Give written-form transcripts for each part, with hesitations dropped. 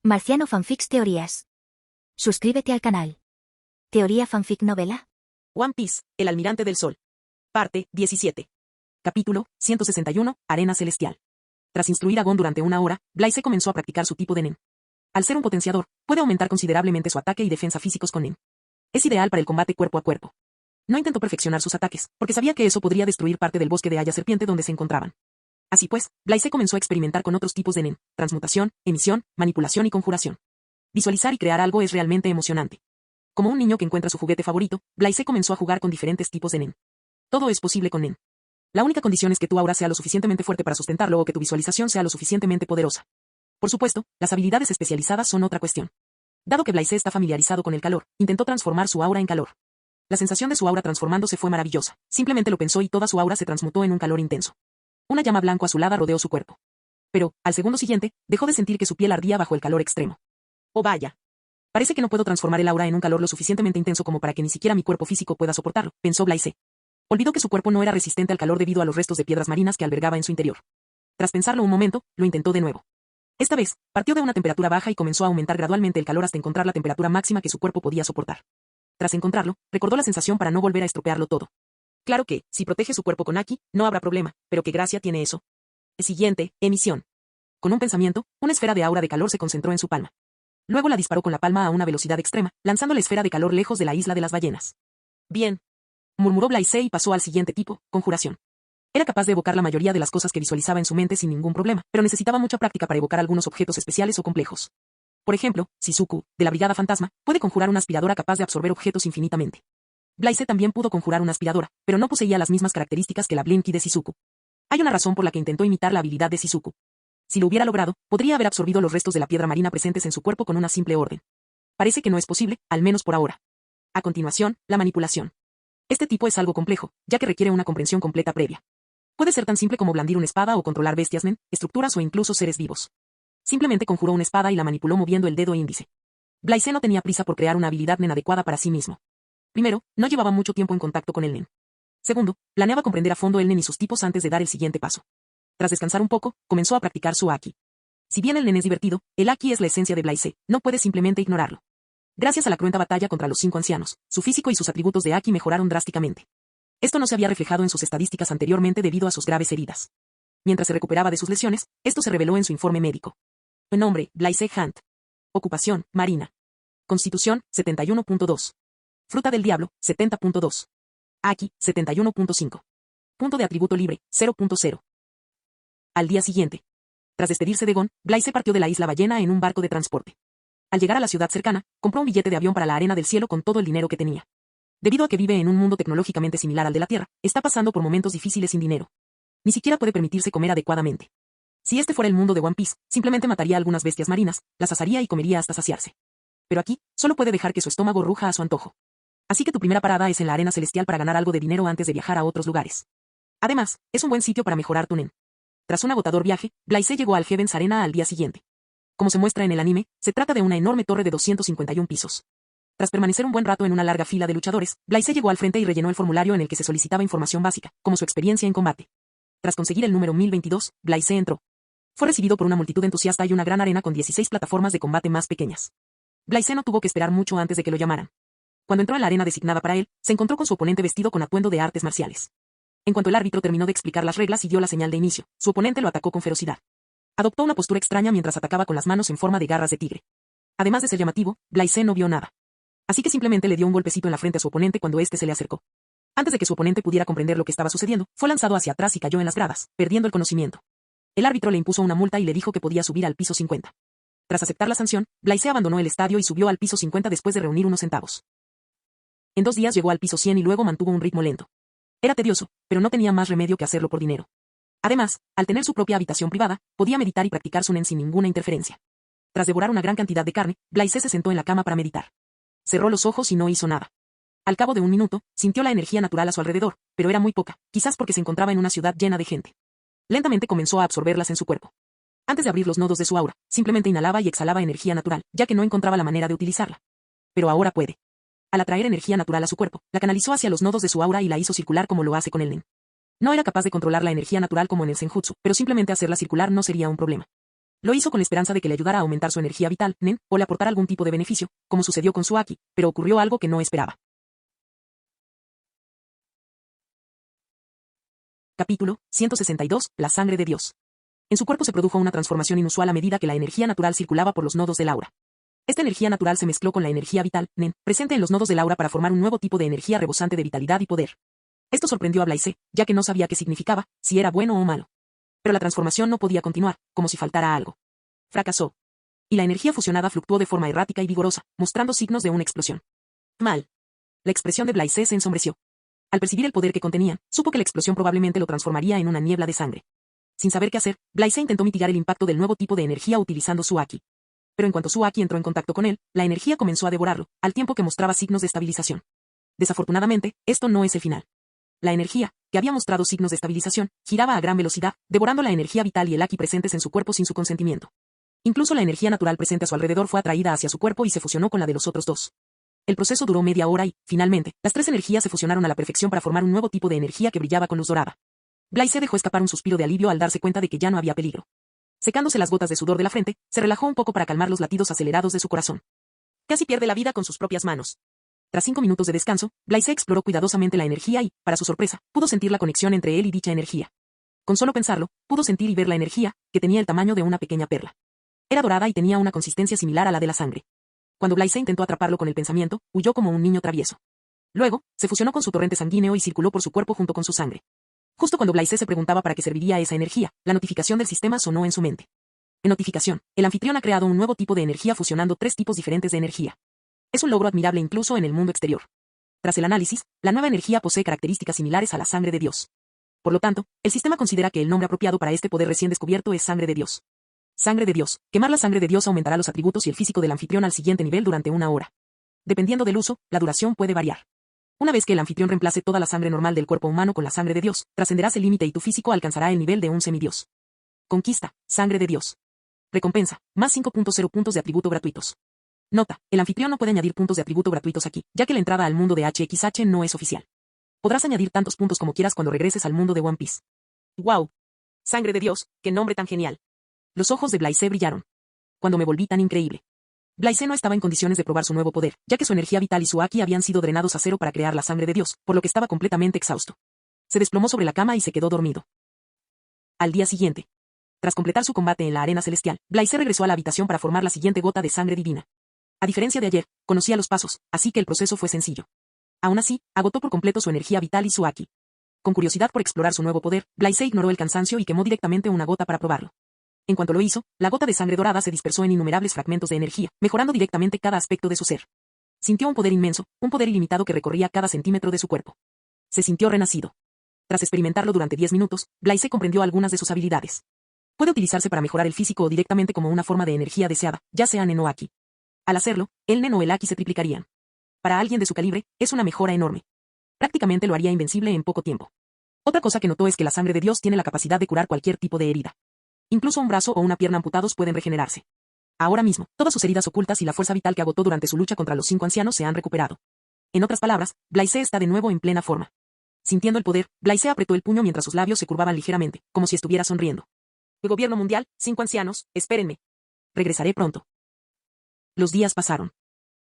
Marciano Fanfics Teorías. Suscríbete al canal. Teoría Fanfic Novela. One Piece, El Almirante del Sol. Parte 17. Capítulo 161, Arena Celestial. Tras instruir a Gon durante una hora, Blaze comenzó a practicar su tipo de Nen. Al ser un potenciador, puede aumentar considerablemente su ataque y defensa físicos con Nen. Es ideal para el combate cuerpo a cuerpo. No intentó perfeccionar sus ataques, porque sabía que eso podría destruir parte del bosque de haya serpiente donde se encontraban. Así pues, Blaze comenzó a experimentar con otros tipos de Nen: transmutación, emisión, manipulación y conjuración. Visualizar y crear algo es realmente emocionante. Como un niño que encuentra su juguete favorito, Blaze comenzó a jugar con diferentes tipos de Nen. Todo es posible con Nen. La única condición es que tu aura sea lo suficientemente fuerte para sustentarlo o que tu visualización sea lo suficientemente poderosa. Por supuesto, las habilidades especializadas son otra cuestión. Dado que Blaze está familiarizado con el calor, intentó transformar su aura en calor. La sensación de su aura transformándose fue maravillosa. Simplemente lo pensó y toda su aura se transmutó en un calor intenso. Una llama blanco-azulada rodeó su cuerpo. Pero, al segundo siguiente, dejó de sentir que su piel ardía bajo el calor extremo. ¡Oh vaya! Parece que no puedo transformar el aura en un calor lo suficientemente intenso como para que ni siquiera mi cuerpo físico pueda soportarlo, pensó Blaze. Olvidó que su cuerpo no era resistente al calor debido a los restos de piedras marinas que albergaba en su interior. Tras pensarlo un momento, lo intentó de nuevo. Esta vez, partió de una temperatura baja y comenzó a aumentar gradualmente el calor hasta encontrar la temperatura máxima que su cuerpo podía soportar. Tras encontrarlo, recordó la sensación para no volver a estropearlo todo. Claro que, si protege su cuerpo con Haki, no habrá problema, pero qué gracia tiene eso. El siguiente, emisión. Con un pensamiento, una esfera de aura de calor se concentró en su palma. Luego la disparó con la palma a una velocidad extrema, lanzando la esfera de calor lejos de la isla de las ballenas. Bien, murmuró Blaze y pasó al siguiente tipo, conjuración. Era capaz de evocar la mayoría de las cosas que visualizaba en su mente sin ningún problema, pero necesitaba mucha práctica para evocar algunos objetos especiales o complejos. Por ejemplo, Shizuku, de la Brigada Fantasma, puede conjurar una aspiradora capaz de absorber objetos infinitamente. Blaze también pudo conjurar una aspiradora, pero no poseía las mismas características que la Blinky de Shizuku. Hay una razón por la que intentó imitar la habilidad de Shizuku. Si lo hubiera logrado, podría haber absorbido los restos de la piedra marina presentes en su cuerpo con una simple orden. Parece que no es posible, al menos por ahora. A continuación, la manipulación. Este tipo es algo complejo, ya que requiere una comprensión completa previa. Puede ser tan simple como blandir una espada o controlar bestias Nen, estructuras o incluso seres vivos. Simplemente conjuró una espada y la manipuló moviendo el dedo índice. Blaze no tenía prisa por crear una habilidad Nen adecuada para sí mismo. Primero, no llevaba mucho tiempo en contacto con el Nen. Segundo, planeaba comprender a fondo el Nen y sus tipos antes de dar el siguiente paso. Tras descansar un poco, comenzó a practicar su Haki. Si bien el Nen es divertido, el Haki es la esencia de Blaze, no puede simplemente ignorarlo. Gracias a la cruenta batalla contra los 5 ancianos, su físico y sus atributos de Haki mejoraron drásticamente. Esto no se había reflejado en sus estadísticas anteriormente debido a sus graves heridas. Mientras se recuperaba de sus lesiones, esto se reveló en su informe médico. Nombre, Blaze Hunt. Ocupación, marina. Constitución, 71.2. Fruta del diablo, 70.2. Haki, 71.5. Punto de atributo libre, 0.0. Al día siguiente. Tras despedirse de Gon, Blaze partió de la isla ballena en un barco de transporte. Al llegar a la ciudad cercana, compró un billete de avión para la arena del cielo con todo el dinero que tenía. Debido a que vive en un mundo tecnológicamente similar al de la Tierra, está pasando por momentos difíciles sin dinero. Ni siquiera puede permitirse comer adecuadamente. Si este fuera el mundo de One Piece, simplemente mataría a algunas bestias marinas, las asaría y comería hasta saciarse. Pero aquí, solo puede dejar que su estómago ruja a su antojo. Así que tu primera parada es en la arena celestial para ganar algo de dinero antes de viajar a otros lugares. Además, es un buen sitio para mejorar tu Nen. Tras un agotador viaje, Blaze llegó al Heaven's Arena al día siguiente. Como se muestra en el anime, se trata de una enorme torre de 251 pisos. Tras permanecer un buen rato en una larga fila de luchadores, Blaze llegó al frente y rellenó el formulario en el que se solicitaba información básica, como su experiencia en combate. Tras conseguir el número 1022, Blaze entró. Fue recibido por una multitud entusiasta y una gran arena con 16 plataformas de combate más pequeñas. Blaze no tuvo que esperar mucho antes de que lo llamaran. Cuando entró a la arena designada para él, se encontró con su oponente vestido con atuendo de artes marciales. En cuanto el árbitro terminó de explicar las reglas y dio la señal de inicio, su oponente lo atacó con ferocidad. Adoptó una postura extraña mientras atacaba con las manos en forma de garras de tigre. Además de ser llamativo, Blaze no vio nada. Así que simplemente le dio un golpecito en la frente a su oponente cuando éste se le acercó. Antes de que su oponente pudiera comprender lo que estaba sucediendo, fue lanzado hacia atrás y cayó en las gradas, perdiendo el conocimiento. El árbitro le impuso una multa y le dijo que podía subir al piso 50. Tras aceptar la sanción, Blaze abandonó el estadio y subió al piso 50 después de reunir unos centavos. En 2 días llegó al piso 100 y luego mantuvo un ritmo lento. Era tedioso, pero no tenía más remedio que hacerlo por dinero. Además, al tener su propia habitación privada, podía meditar y practicar su Nen sin ninguna interferencia. Tras devorar una gran cantidad de carne, Blaze se sentó en la cama para meditar. Cerró los ojos y no hizo nada. Al cabo de un minuto, sintió la energía natural a su alrededor, pero era muy poca, quizás porque se encontraba en una ciudad llena de gente. Lentamente comenzó a absorberlas en su cuerpo. Antes de abrir los nodos de su aura, simplemente inhalaba y exhalaba energía natural, ya que no encontraba la manera de utilizarla. Pero ahora puede. Al atraer energía natural a su cuerpo, la canalizó hacia los nodos de su aura y la hizo circular como lo hace con el Nen. No era capaz de controlar la energía natural como en el Senjutsu, pero simplemente hacerla circular no sería un problema. Lo hizo con la esperanza de que le ayudara a aumentar su energía vital, Nen, o le aportara algún tipo de beneficio, como sucedió con su Aki, pero ocurrió algo que no esperaba. Capítulo 162. La sangre de Dios. En su cuerpo se produjo una transformación inusual a medida que la energía natural circulaba por los nodos del aura. Esta energía natural se mezcló con la energía vital, Nen, presente en los nodos del aura para formar un nuevo tipo de energía rebosante de vitalidad y poder. Esto sorprendió a Blaise, ya que no sabía qué significaba, si era bueno o malo. Pero la transformación no podía continuar, como si faltara algo. Fracasó. Y la energía fusionada fluctuó de forma errática y vigorosa, mostrando signos de una explosión. Mal. La expresión de Blaise se ensombreció. Al percibir el poder que contenían, supo que la explosión probablemente lo transformaría en una niebla de sangre. Sin saber qué hacer, Blaise intentó mitigar el impacto del nuevo tipo de energía utilizando su Aki. Pero en cuanto su Aki entró en contacto con él, la energía comenzó a devorarlo, al tiempo que mostraba signos de estabilización. Desafortunadamente, esto no es el final. La energía, que había mostrado signos de estabilización, giraba a gran velocidad, devorando la energía vital y el Aki presentes en su cuerpo sin su consentimiento. Incluso la energía natural presente a su alrededor fue atraída hacia su cuerpo y se fusionó con la de los otros dos. El proceso duró media hora y, finalmente, las tres energías se fusionaron a la perfección para formar un nuevo tipo de energía que brillaba con luz dorada. Blaise dejó escapar un suspiro de alivio al darse cuenta de que ya no había peligro. Secándose las gotas de sudor de la frente, se relajó un poco para calmar los latidos acelerados de su corazón. Casi pierde la vida con sus propias manos. Tras 5 minutos de descanso, Blaise exploró cuidadosamente la energía y, para su sorpresa, pudo sentir la conexión entre él y dicha energía. Con solo pensarlo, pudo sentir y ver la energía, que tenía el tamaño de una pequeña perla. Era dorada y tenía una consistencia similar a la de la sangre. Cuando Blaise intentó atraparlo con el pensamiento, huyó como un niño travieso. Luego, se fusionó con su torrente sanguíneo y circuló por su cuerpo junto con su sangre. Justo cuando Blaise se preguntaba para qué serviría esa energía, la notificación del sistema sonó en su mente. En notificación, el anfitrión ha creado un nuevo tipo de energía fusionando 3 tipos diferentes de energía. Es un logro admirable incluso en el mundo exterior. Tras el análisis, la nueva energía posee características similares a la sangre de Dios. Por lo tanto, el sistema considera que el nombre apropiado para este poder recién descubierto es sangre de Dios. Sangre de Dios. Quemar la sangre de Dios aumentará los atributos y el físico del anfitrión al siguiente nivel durante 1 hora. Dependiendo del uso, la duración puede variar. Una vez que el anfitrión reemplace toda la sangre normal del cuerpo humano con la sangre de Dios, trascenderás el límite y tu físico alcanzará el nivel de un semidios. Conquista, sangre de Dios. Recompensa, más 5.0 puntos de atributo gratuitos. Nota, el anfitrión no puede añadir puntos de atributo gratuitos aquí, ya que la entrada al mundo de HXH no es oficial. Podrás añadir tantos puntos como quieras cuando regreses al mundo de One Piece. ¡Wow! Sangre de Dios, qué nombre tan genial. Los ojos de Blaise brillaron. Cuando me volví tan increíble. Blaise no estaba en condiciones de probar su nuevo poder, ya que su energía vital y su Aki habían sido drenados a cero para crear la sangre de Dios, por lo que estaba completamente exhausto. Se desplomó sobre la cama y se quedó dormido. Al día siguiente. Tras completar su combate en la arena celestial, Blaise regresó a la habitación para formar la siguiente gota de sangre divina. A diferencia de ayer, conocía los pasos, así que el proceso fue sencillo. Aún así, agotó por completo su energía vital y su Aki. Con curiosidad por explorar su nuevo poder, Blaise ignoró el cansancio y quemó directamente una gota para probarlo. En cuanto lo hizo, la gota de sangre dorada se dispersó en innumerables fragmentos de energía, mejorando directamente cada aspecto de su ser. Sintió un poder inmenso, un poder ilimitado que recorría cada centímetro de su cuerpo. Se sintió renacido. Tras experimentarlo durante 10 minutos, Blaise comprendió algunas de sus habilidades. Puede utilizarse para mejorar el físico o directamente como una forma de energía deseada, ya sea Nen o Aki. Al hacerlo, el Nen o el Aki se triplicarían. Para alguien de su calibre, es una mejora enorme. Prácticamente lo haría invencible en poco tiempo. Otra cosa que notó es que la sangre de Dios tiene la capacidad de curar cualquier tipo de herida. Incluso un brazo o una pierna amputados pueden regenerarse. Ahora mismo, todas sus heridas ocultas y la fuerza vital que agotó durante su lucha contra los 5 ancianos se han recuperado. En otras palabras, Blaise está de nuevo en plena forma. Sintiendo el poder, Blaise apretó el puño mientras sus labios se curvaban ligeramente, como si estuviera sonriendo. El gobierno mundial, 5 ancianos, espérenme. Regresaré pronto. Los días pasaron.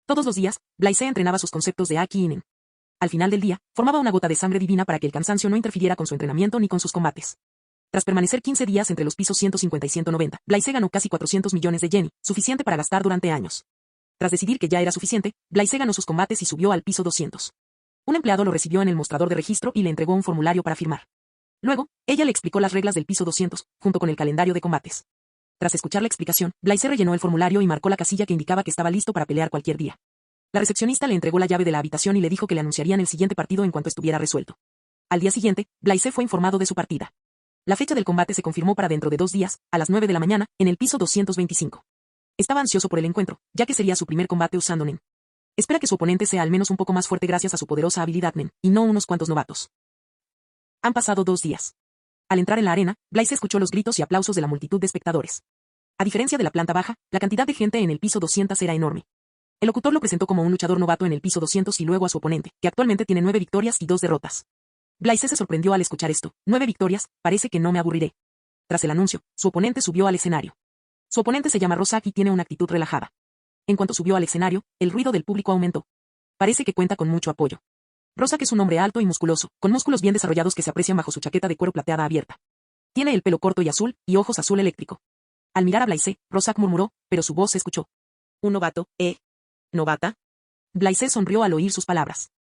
Todos los días, Blaise entrenaba sus conceptos de Aki y Nen. Al final del día, formaba una gota de sangre divina para que el cansancio no interfiriera con su entrenamiento ni con sus combates. Tras permanecer 15 días entre los pisos 150 y 190, Blaise ganó casi 400 millones de yeni, suficiente para gastar durante años. Tras decidir que ya era suficiente, Blaise ganó sus combates y subió al piso 200. Un empleado lo recibió en el mostrador de registro y le entregó un formulario para firmar. Luego, ella le explicó las reglas del piso 200, junto con el calendario de combates. Tras escuchar la explicación, Blaise rellenó el formulario y marcó la casilla que indicaba que estaba listo para pelear cualquier día. La recepcionista le entregó la llave de la habitación y le dijo que le anunciarían el siguiente partido en cuanto estuviera resuelto. Al día siguiente, Blaise fue informado de su partida. La fecha del combate se confirmó para dentro de 2 días, a las 9 de la mañana, en el piso 225. Estaba ansioso por el encuentro, ya que sería su primer combate usando Nen. Espera que su oponente sea al menos un poco más fuerte gracias a su poderosa habilidad Nen, y no unos cuantos novatos. Han pasado 2 días. Al entrar en la arena, Blaise escuchó los gritos y aplausos de la multitud de espectadores. A diferencia de la planta baja, la cantidad de gente en el piso 200 era enorme. El locutor lo presentó como un luchador novato en el piso 200 y luego a su oponente, que actualmente tiene 9 victorias y 2 derrotas. Blaise se sorprendió al escuchar esto. 9 victorias, parece que no me aburriré. Tras el anuncio, su oponente subió al escenario. Su oponente se llama Rosak y tiene una actitud relajada. En cuanto subió al escenario, el ruido del público aumentó. Parece que cuenta con mucho apoyo. Rosak es un hombre alto y musculoso, con músculos bien desarrollados que se aprecian bajo su chaqueta de cuero plateada abierta. Tiene el pelo corto y azul, y ojos azul eléctrico. Al mirar a Blaise, Rosak murmuró, pero su voz se escuchó. ¿Un novato, ¿Novata? Blaise sonrió al oír sus palabras.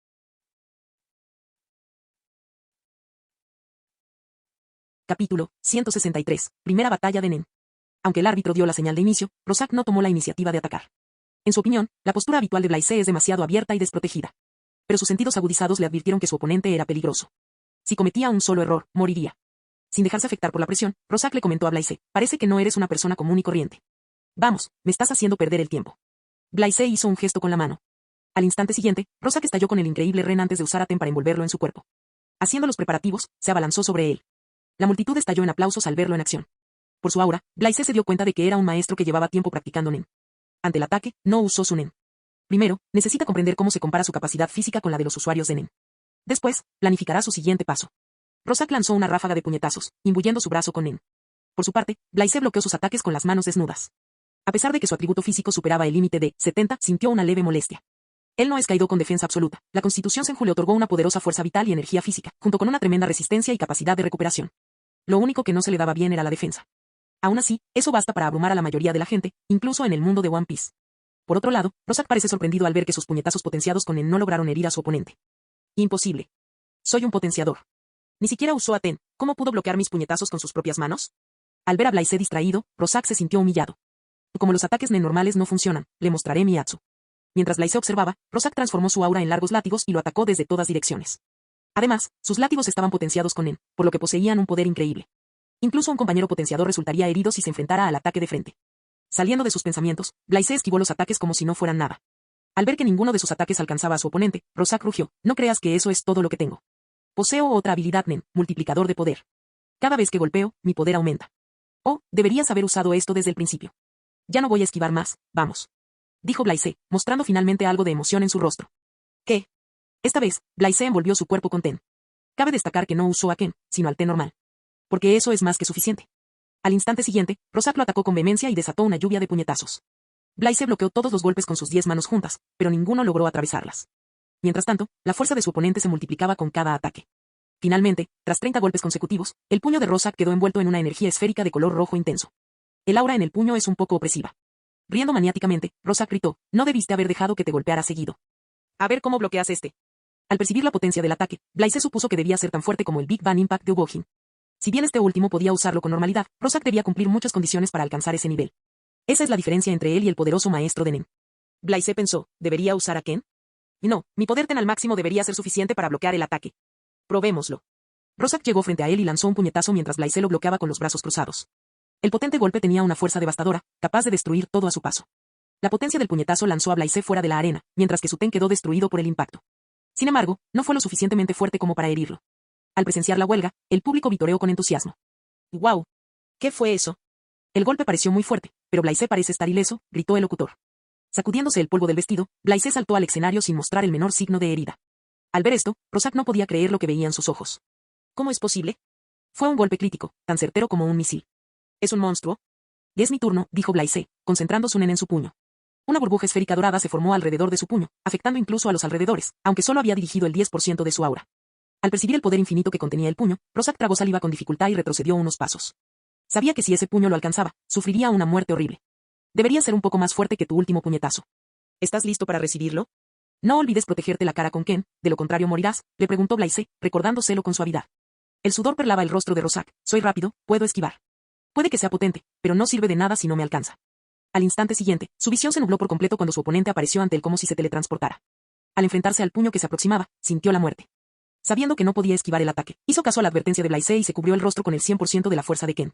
Capítulo 163. Primera batalla de Nen. Aunque el árbitro dio la señal de inicio, Rosak no tomó la iniciativa de atacar. En su opinión, la postura habitual de Blaise es demasiado abierta y desprotegida. Pero sus sentidos agudizados le advirtieron que su oponente era peligroso. Si cometía un solo error, moriría. Sin dejarse afectar por la presión, Rosak le comentó a Blaise, parece que no eres una persona común y corriente. Vamos, me estás haciendo perder el tiempo. Blaise hizo un gesto con la mano. Al instante siguiente, Rosak estalló con el increíble Ren antes de usar a Ten para envolverlo en su cuerpo. Haciendo los preparativos, se abalanzó sobre él. La multitud estalló en aplausos al verlo en acción. Por su aura, Blaise se dio cuenta de que era un maestro que llevaba tiempo practicando Nen. Ante el ataque, no usó su Nen. Primero, necesita comprender cómo se compara su capacidad física con la de los usuarios de Nen. Después, planificará su siguiente paso. Rosak lanzó una ráfaga de puñetazos, imbuyendo su brazo con Nen. Por su parte, Blaise bloqueó sus ataques con las manos desnudas. A pesar de que su atributo físico superaba el límite de 70, sintió una leve molestia. Él no es Kaido con defensa absoluta. La Constitución Senju le otorgó una poderosa fuerza vital y energía física, junto con una tremenda resistencia y capacidad de recuperación. Lo único que no se le daba bien era la defensa. Aún así, eso basta para abrumar a la mayoría de la gente, incluso en el mundo de One Piece. Por otro lado, Rosak parece sorprendido al ver que sus puñetazos potenciados con Nen no lograron herir a su oponente. Imposible. Soy un potenciador. Ni siquiera usó a Ten. ¿Cómo pudo bloquear mis puñetazos con sus propias manos? Al ver a Blaise distraído, Rosak se sintió humillado. Como los ataques Nen normales no funcionan, le mostraré mi Atsu. Mientras Blaise observaba, Rosak transformó su aura en largos látigos y lo atacó desde todas direcciones. Además, sus látigos estaban potenciados con Nen, por lo que poseían un poder increíble. Incluso un compañero potenciador resultaría herido si se enfrentara al ataque de frente. Saliendo de sus pensamientos, Blaise esquivó los ataques como si no fueran nada. Al ver que ninguno de sus ataques alcanzaba a su oponente, Rosak rugió, no creas que eso es todo lo que tengo. Poseo otra habilidad Nen, multiplicador de poder. Cada vez que golpeo, mi poder aumenta. Oh, deberías haber usado esto desde el principio. Ya no voy a esquivar más, vamos. Dijo Blaise, mostrando finalmente algo de emoción en su rostro. ¿Qué? Esta vez, Blaise envolvió su cuerpo con Ten. Cabe destacar que no usó a Ken, sino al Ten normal. Porque eso es más que suficiente. Al instante siguiente, Rosak lo atacó con vehemencia y desató una lluvia de puñetazos. Blaise bloqueó todos los golpes con sus 10 manos juntas, pero ninguno logró atravesarlas. Mientras tanto, la fuerza de su oponente se multiplicaba con cada ataque. Finalmente, tras 30 golpes consecutivos, el puño de Rosak quedó envuelto en una energía esférica de color rojo intenso. El aura en el puño es un poco opresiva. Riendo maniáticamente, Rosak gritó, no debiste haber dejado que te golpeara seguido. A ver cómo bloqueas este. Al percibir la potencia del ataque, Blaise supuso que debía ser tan fuerte como el Big Bang Impact de Ugohin. Si bien este último podía usarlo con normalidad, Rosak debía cumplir muchas condiciones para alcanzar ese nivel. Esa es la diferencia entre él y el poderoso maestro de Nen. Blaise pensó, ¿debería usar a Ken? No, mi poder Ten al máximo debería ser suficiente para bloquear el ataque. Probémoslo. Rosak llegó frente a él y lanzó un puñetazo mientras Blaise lo bloqueaba con los brazos cruzados. El potente golpe tenía una fuerza devastadora, capaz de destruir todo a su paso. La potencia del puñetazo lanzó a Blaise fuera de la arena, mientras que su Ten quedó destruido por el impacto. Sin embargo, no fue lo suficientemente fuerte como para herirlo. Al presenciar la huelga, el público vitoreó con entusiasmo. ¡Guau! ¿Qué fue eso? El golpe pareció muy fuerte, pero Blaise parece estar ileso, gritó el locutor. Sacudiéndose el polvo del vestido, Blaise saltó al escenario sin mostrar el menor signo de herida. Al ver esto, Rosak no podía creer lo que veían sus ojos. ¿Cómo es posible? Fue un golpe crítico, tan certero como un misil. ¿Es un monstruo? Es mi turno, dijo Blaise, concentrando su Nen en su puño. Una burbuja esférica dorada se formó alrededor de su puño, afectando incluso a los alrededores, aunque solo había dirigido el 10% de su aura. Al percibir el poder infinito que contenía el puño, Rosak tragó saliva con dificultad y retrocedió unos pasos. Sabía que si ese puño lo alcanzaba, sufriría una muerte horrible. Debería ser un poco más fuerte que tu último puñetazo. ¿Estás listo para recibirlo? No olvides protegerte la cara con Ken, de lo contrario morirás, le preguntó Blaise, recordándoselo con suavidad. El sudor perlaba el rostro de Rosak. Soy rápido, puedo esquivar. Puede que sea potente, pero no sirve de nada si no me alcanza. Al instante siguiente, su visión se nubló por completo cuando su oponente apareció ante él como si se teletransportara. Al enfrentarse al puño que se aproximaba, sintió la muerte. Sabiendo que no podía esquivar el ataque, hizo caso a la advertencia de Blaise y se cubrió el rostro con el 100% de la fuerza de Ken.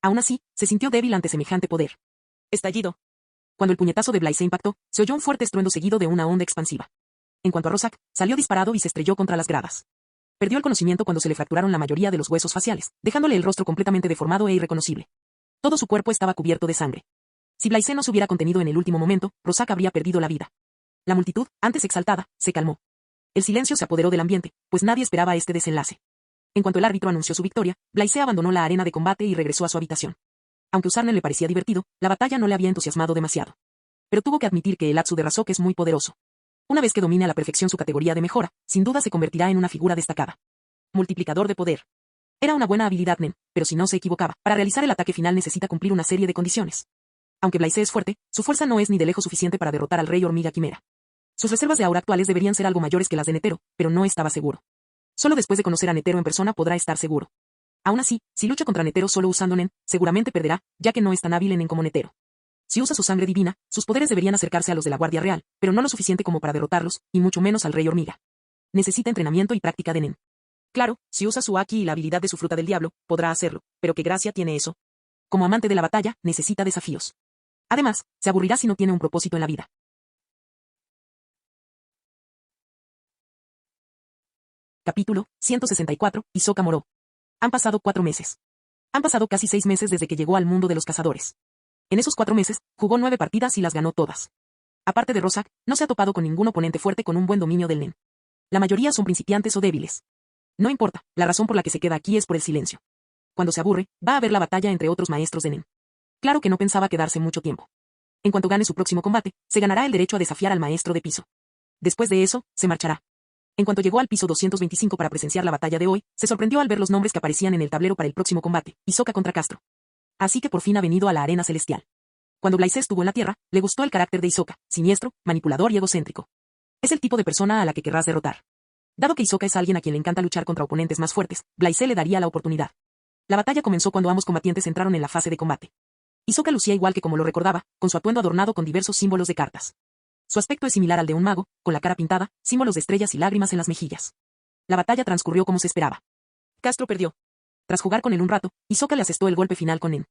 Aún así, se sintió débil ante semejante poder. Estallido. Cuando el puñetazo de Blaise impactó, se oyó un fuerte estruendo seguido de una onda expansiva. En cuanto a Rosak, salió disparado y se estrelló contra las gradas. Perdió el conocimiento cuando se le fracturaron la mayoría de los huesos faciales, dejándole el rostro completamente deformado e irreconocible. Todo su cuerpo estaba cubierto de sangre. Si Blaise no se hubiera contenido en el último momento, Rosak habría perdido la vida. La multitud, antes exaltada, se calmó. El silencio se apoderó del ambiente, pues nadie esperaba este desenlace. En cuanto el árbitro anunció su victoria, Blaise abandonó la arena de combate y regresó a su habitación. Aunque usar Nen le parecía divertido, la batalla no le había entusiasmado demasiado. Pero tuvo que admitir que el Atsu de Razok es muy poderoso. Una vez que domine a la perfección su categoría de mejora, sin duda se convertirá en una figura destacada. Multiplicador de poder. Era una buena habilidad Nen, pero si no se equivocaba, para realizar el ataque final necesita cumplir una serie de condiciones. Aunque Blaise es fuerte, su fuerza no es ni de lejos suficiente para derrotar al Rey Hormiga Quimera. Sus reservas de aura actuales deberían ser algo mayores que las de Netero, pero no estaba seguro. Solo después de conocer a Netero en persona podrá estar seguro. Aún así, si lucha contra Netero solo usando Nen, seguramente perderá, ya que no es tan hábil en Nen como Netero. Si usa su sangre divina, sus poderes deberían acercarse a los de la Guardia Real, pero no lo suficiente como para derrotarlos, y mucho menos al Rey Hormiga. Necesita entrenamiento y práctica de Nen. Claro, si usa su Aki y la habilidad de su fruta del diablo, podrá hacerlo, pero ¿qué gracia tiene eso? Como amante de la batalla, necesita desafíos. Además, se aburrirá si no tiene un propósito en la vida. Capítulo 164, Hisoka Moro. Han pasado 4 meses. Han pasado casi 6 meses desde que llegó al mundo de los cazadores. En esos 4 meses, jugó 9 partidas y las ganó todas. Aparte de Rosak, no se ha topado con ningún oponente fuerte con un buen dominio del Nen. La mayoría son principiantes o débiles. No importa, la razón por la que se queda aquí es por el silencio. Cuando se aburre, va a ver la batalla entre otros maestros de Nen. Claro que no pensaba quedarse mucho tiempo. En cuanto gane su próximo combate, se ganará el derecho a desafiar al maestro de piso. Después de eso, se marchará. En cuanto llegó al piso 225 para presenciar la batalla de hoy, se sorprendió al ver los nombres que aparecían en el tablero para el próximo combate, Hisoka contra Castro. Así que por fin ha venido a la arena celestial. Cuando Blaise estuvo en la tierra, le gustó el carácter de Hisoka, siniestro, manipulador y egocéntrico. Es el tipo de persona a la que querrás derrotar. Dado que Hisoka es alguien a quien le encanta luchar contra oponentes más fuertes, Blaise le daría la oportunidad. La batalla comenzó cuando ambos combatientes entraron en la fase de combate. Hisoka lucía igual que como lo recordaba, con su atuendo adornado con diversos símbolos de cartas. Su aspecto es similar al de un mago, con la cara pintada, símbolos de estrellas y lágrimas en las mejillas. La batalla transcurrió como se esperaba. Castro perdió. Tras jugar con él un rato, Hisoka le asestó el golpe final con Nen.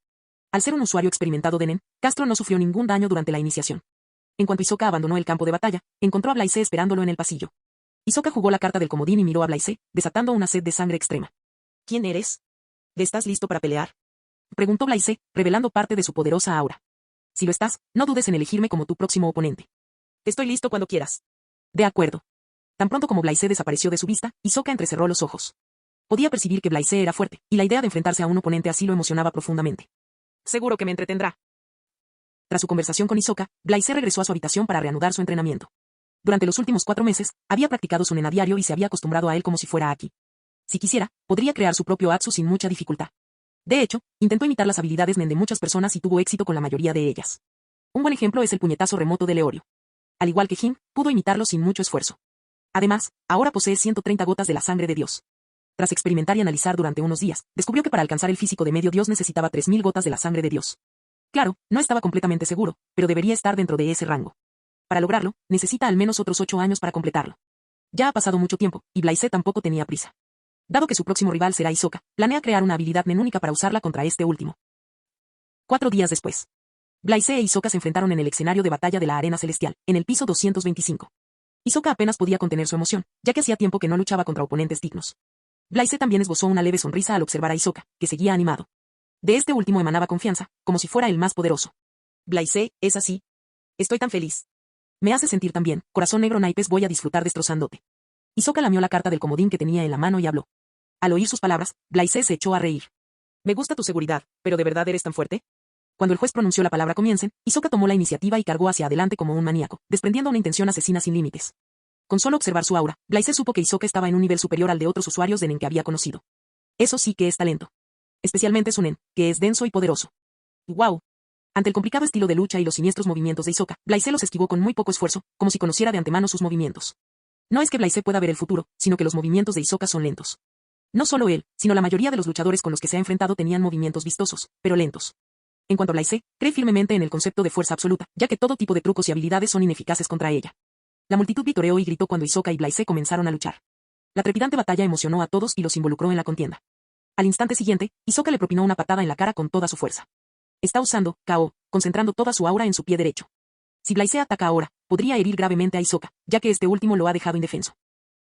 Al ser un usuario experimentado de Nen, Castro no sufrió ningún daño durante la iniciación. En cuanto Hisoka abandonó el campo de batalla, encontró a Blaise esperándolo en el pasillo. Hisoka jugó la carta del comodín y miró a Blaise, desatando una sed de sangre extrema. ¿Quién eres? ¿Estás listo para pelear? Preguntó Blaise, revelando parte de su poderosa aura. Si lo estás, no dudes en elegirme como tu próximo oponente. Estoy listo cuando quieras. De acuerdo. Tan pronto como Blaise desapareció de su vista, Hisoka entrecerró los ojos. Podía percibir que Blaise era fuerte, y la idea de enfrentarse a un oponente así lo emocionaba profundamente. Seguro que me entretendrá. Tras su conversación con Hisoka, Blaise regresó a su habitación para reanudar su entrenamiento. Durante los últimos 4 meses, había practicado su Nen a diario y se había acostumbrado a él como si fuera Aki. Si quisiera, podría crear su propio Atsu sin mucha dificultad. De hecho, intentó imitar las habilidades Nen de muchas personas y tuvo éxito con la mayoría de ellas. Un buen ejemplo es el puñetazo remoto de Leorio. Al igual que Jin, pudo imitarlo sin mucho esfuerzo. Además, ahora posee 130 gotas de la sangre de Dios. Tras experimentar y analizar durante unos días, descubrió que para alcanzar el físico de medio Dios necesitaba 3000 gotas de la sangre de Dios. Claro, no estaba completamente seguro, pero debería estar dentro de ese rango. Para lograrlo, necesita al menos otros 8 años para completarlo. Ya ha pasado mucho tiempo, y Blaise tampoco tenía prisa. Dado que su próximo rival será Hisoka, planea crear una habilidad Nen única para usarla contra este último. 4 días después. Blaise e Hisoka se enfrentaron en el escenario de batalla de la arena celestial, en el piso 225. Hisoka apenas podía contener su emoción, ya que hacía tiempo que no luchaba contra oponentes dignos. Blaise también esbozó una leve sonrisa al observar a Hisoka, que seguía animado. De este último emanaba confianza, como si fuera el más poderoso. Blaise, ¿es así? Estoy tan feliz. Me hace sentir tan bien, corazón negro naipes, voy a disfrutar destrozándote. Hisoka lamió la carta del comodín que tenía en la mano y habló. Al oír sus palabras, Blaise se echó a reír. Me gusta tu seguridad, pero ¿de verdad eres tan fuerte? Cuando el juez pronunció la palabra comiencen, Hisoka tomó la iniciativa y cargó hacia adelante como un maníaco, desprendiendo una intención asesina sin límites. Con solo observar su aura, Blaise supo que Hisoka estaba en un nivel superior al de otros usuarios de Nen que había conocido. Eso sí que es talento. Especialmente su Nen, que es denso y poderoso. ¡Wow! Ante el complicado estilo de lucha y los siniestros movimientos de Hisoka, Blaise los esquivó con muy poco esfuerzo, como si conociera de antemano sus movimientos. No es que Blaise pueda ver el futuro, sino que los movimientos de Hisoka son lentos. No solo él, sino la mayoría de los luchadores con los que se ha enfrentado tenían movimientos vistosos, pero lentos. En cuanto a Blaise, cree firmemente en el concepto de fuerza absoluta, ya que todo tipo de trucos y habilidades son ineficaces contra ella. La multitud vitoreó y gritó cuando Hisoka y Blaise comenzaron a luchar. La trepidante batalla emocionó a todos y los involucró en la contienda. Al instante siguiente, Hisoka le propinó una patada en la cara con toda su fuerza. Está usando KO, concentrando toda su aura en su pie derecho. Si Blaise ataca ahora, podría herir gravemente a Hisoka, ya que este último lo ha dejado indefenso.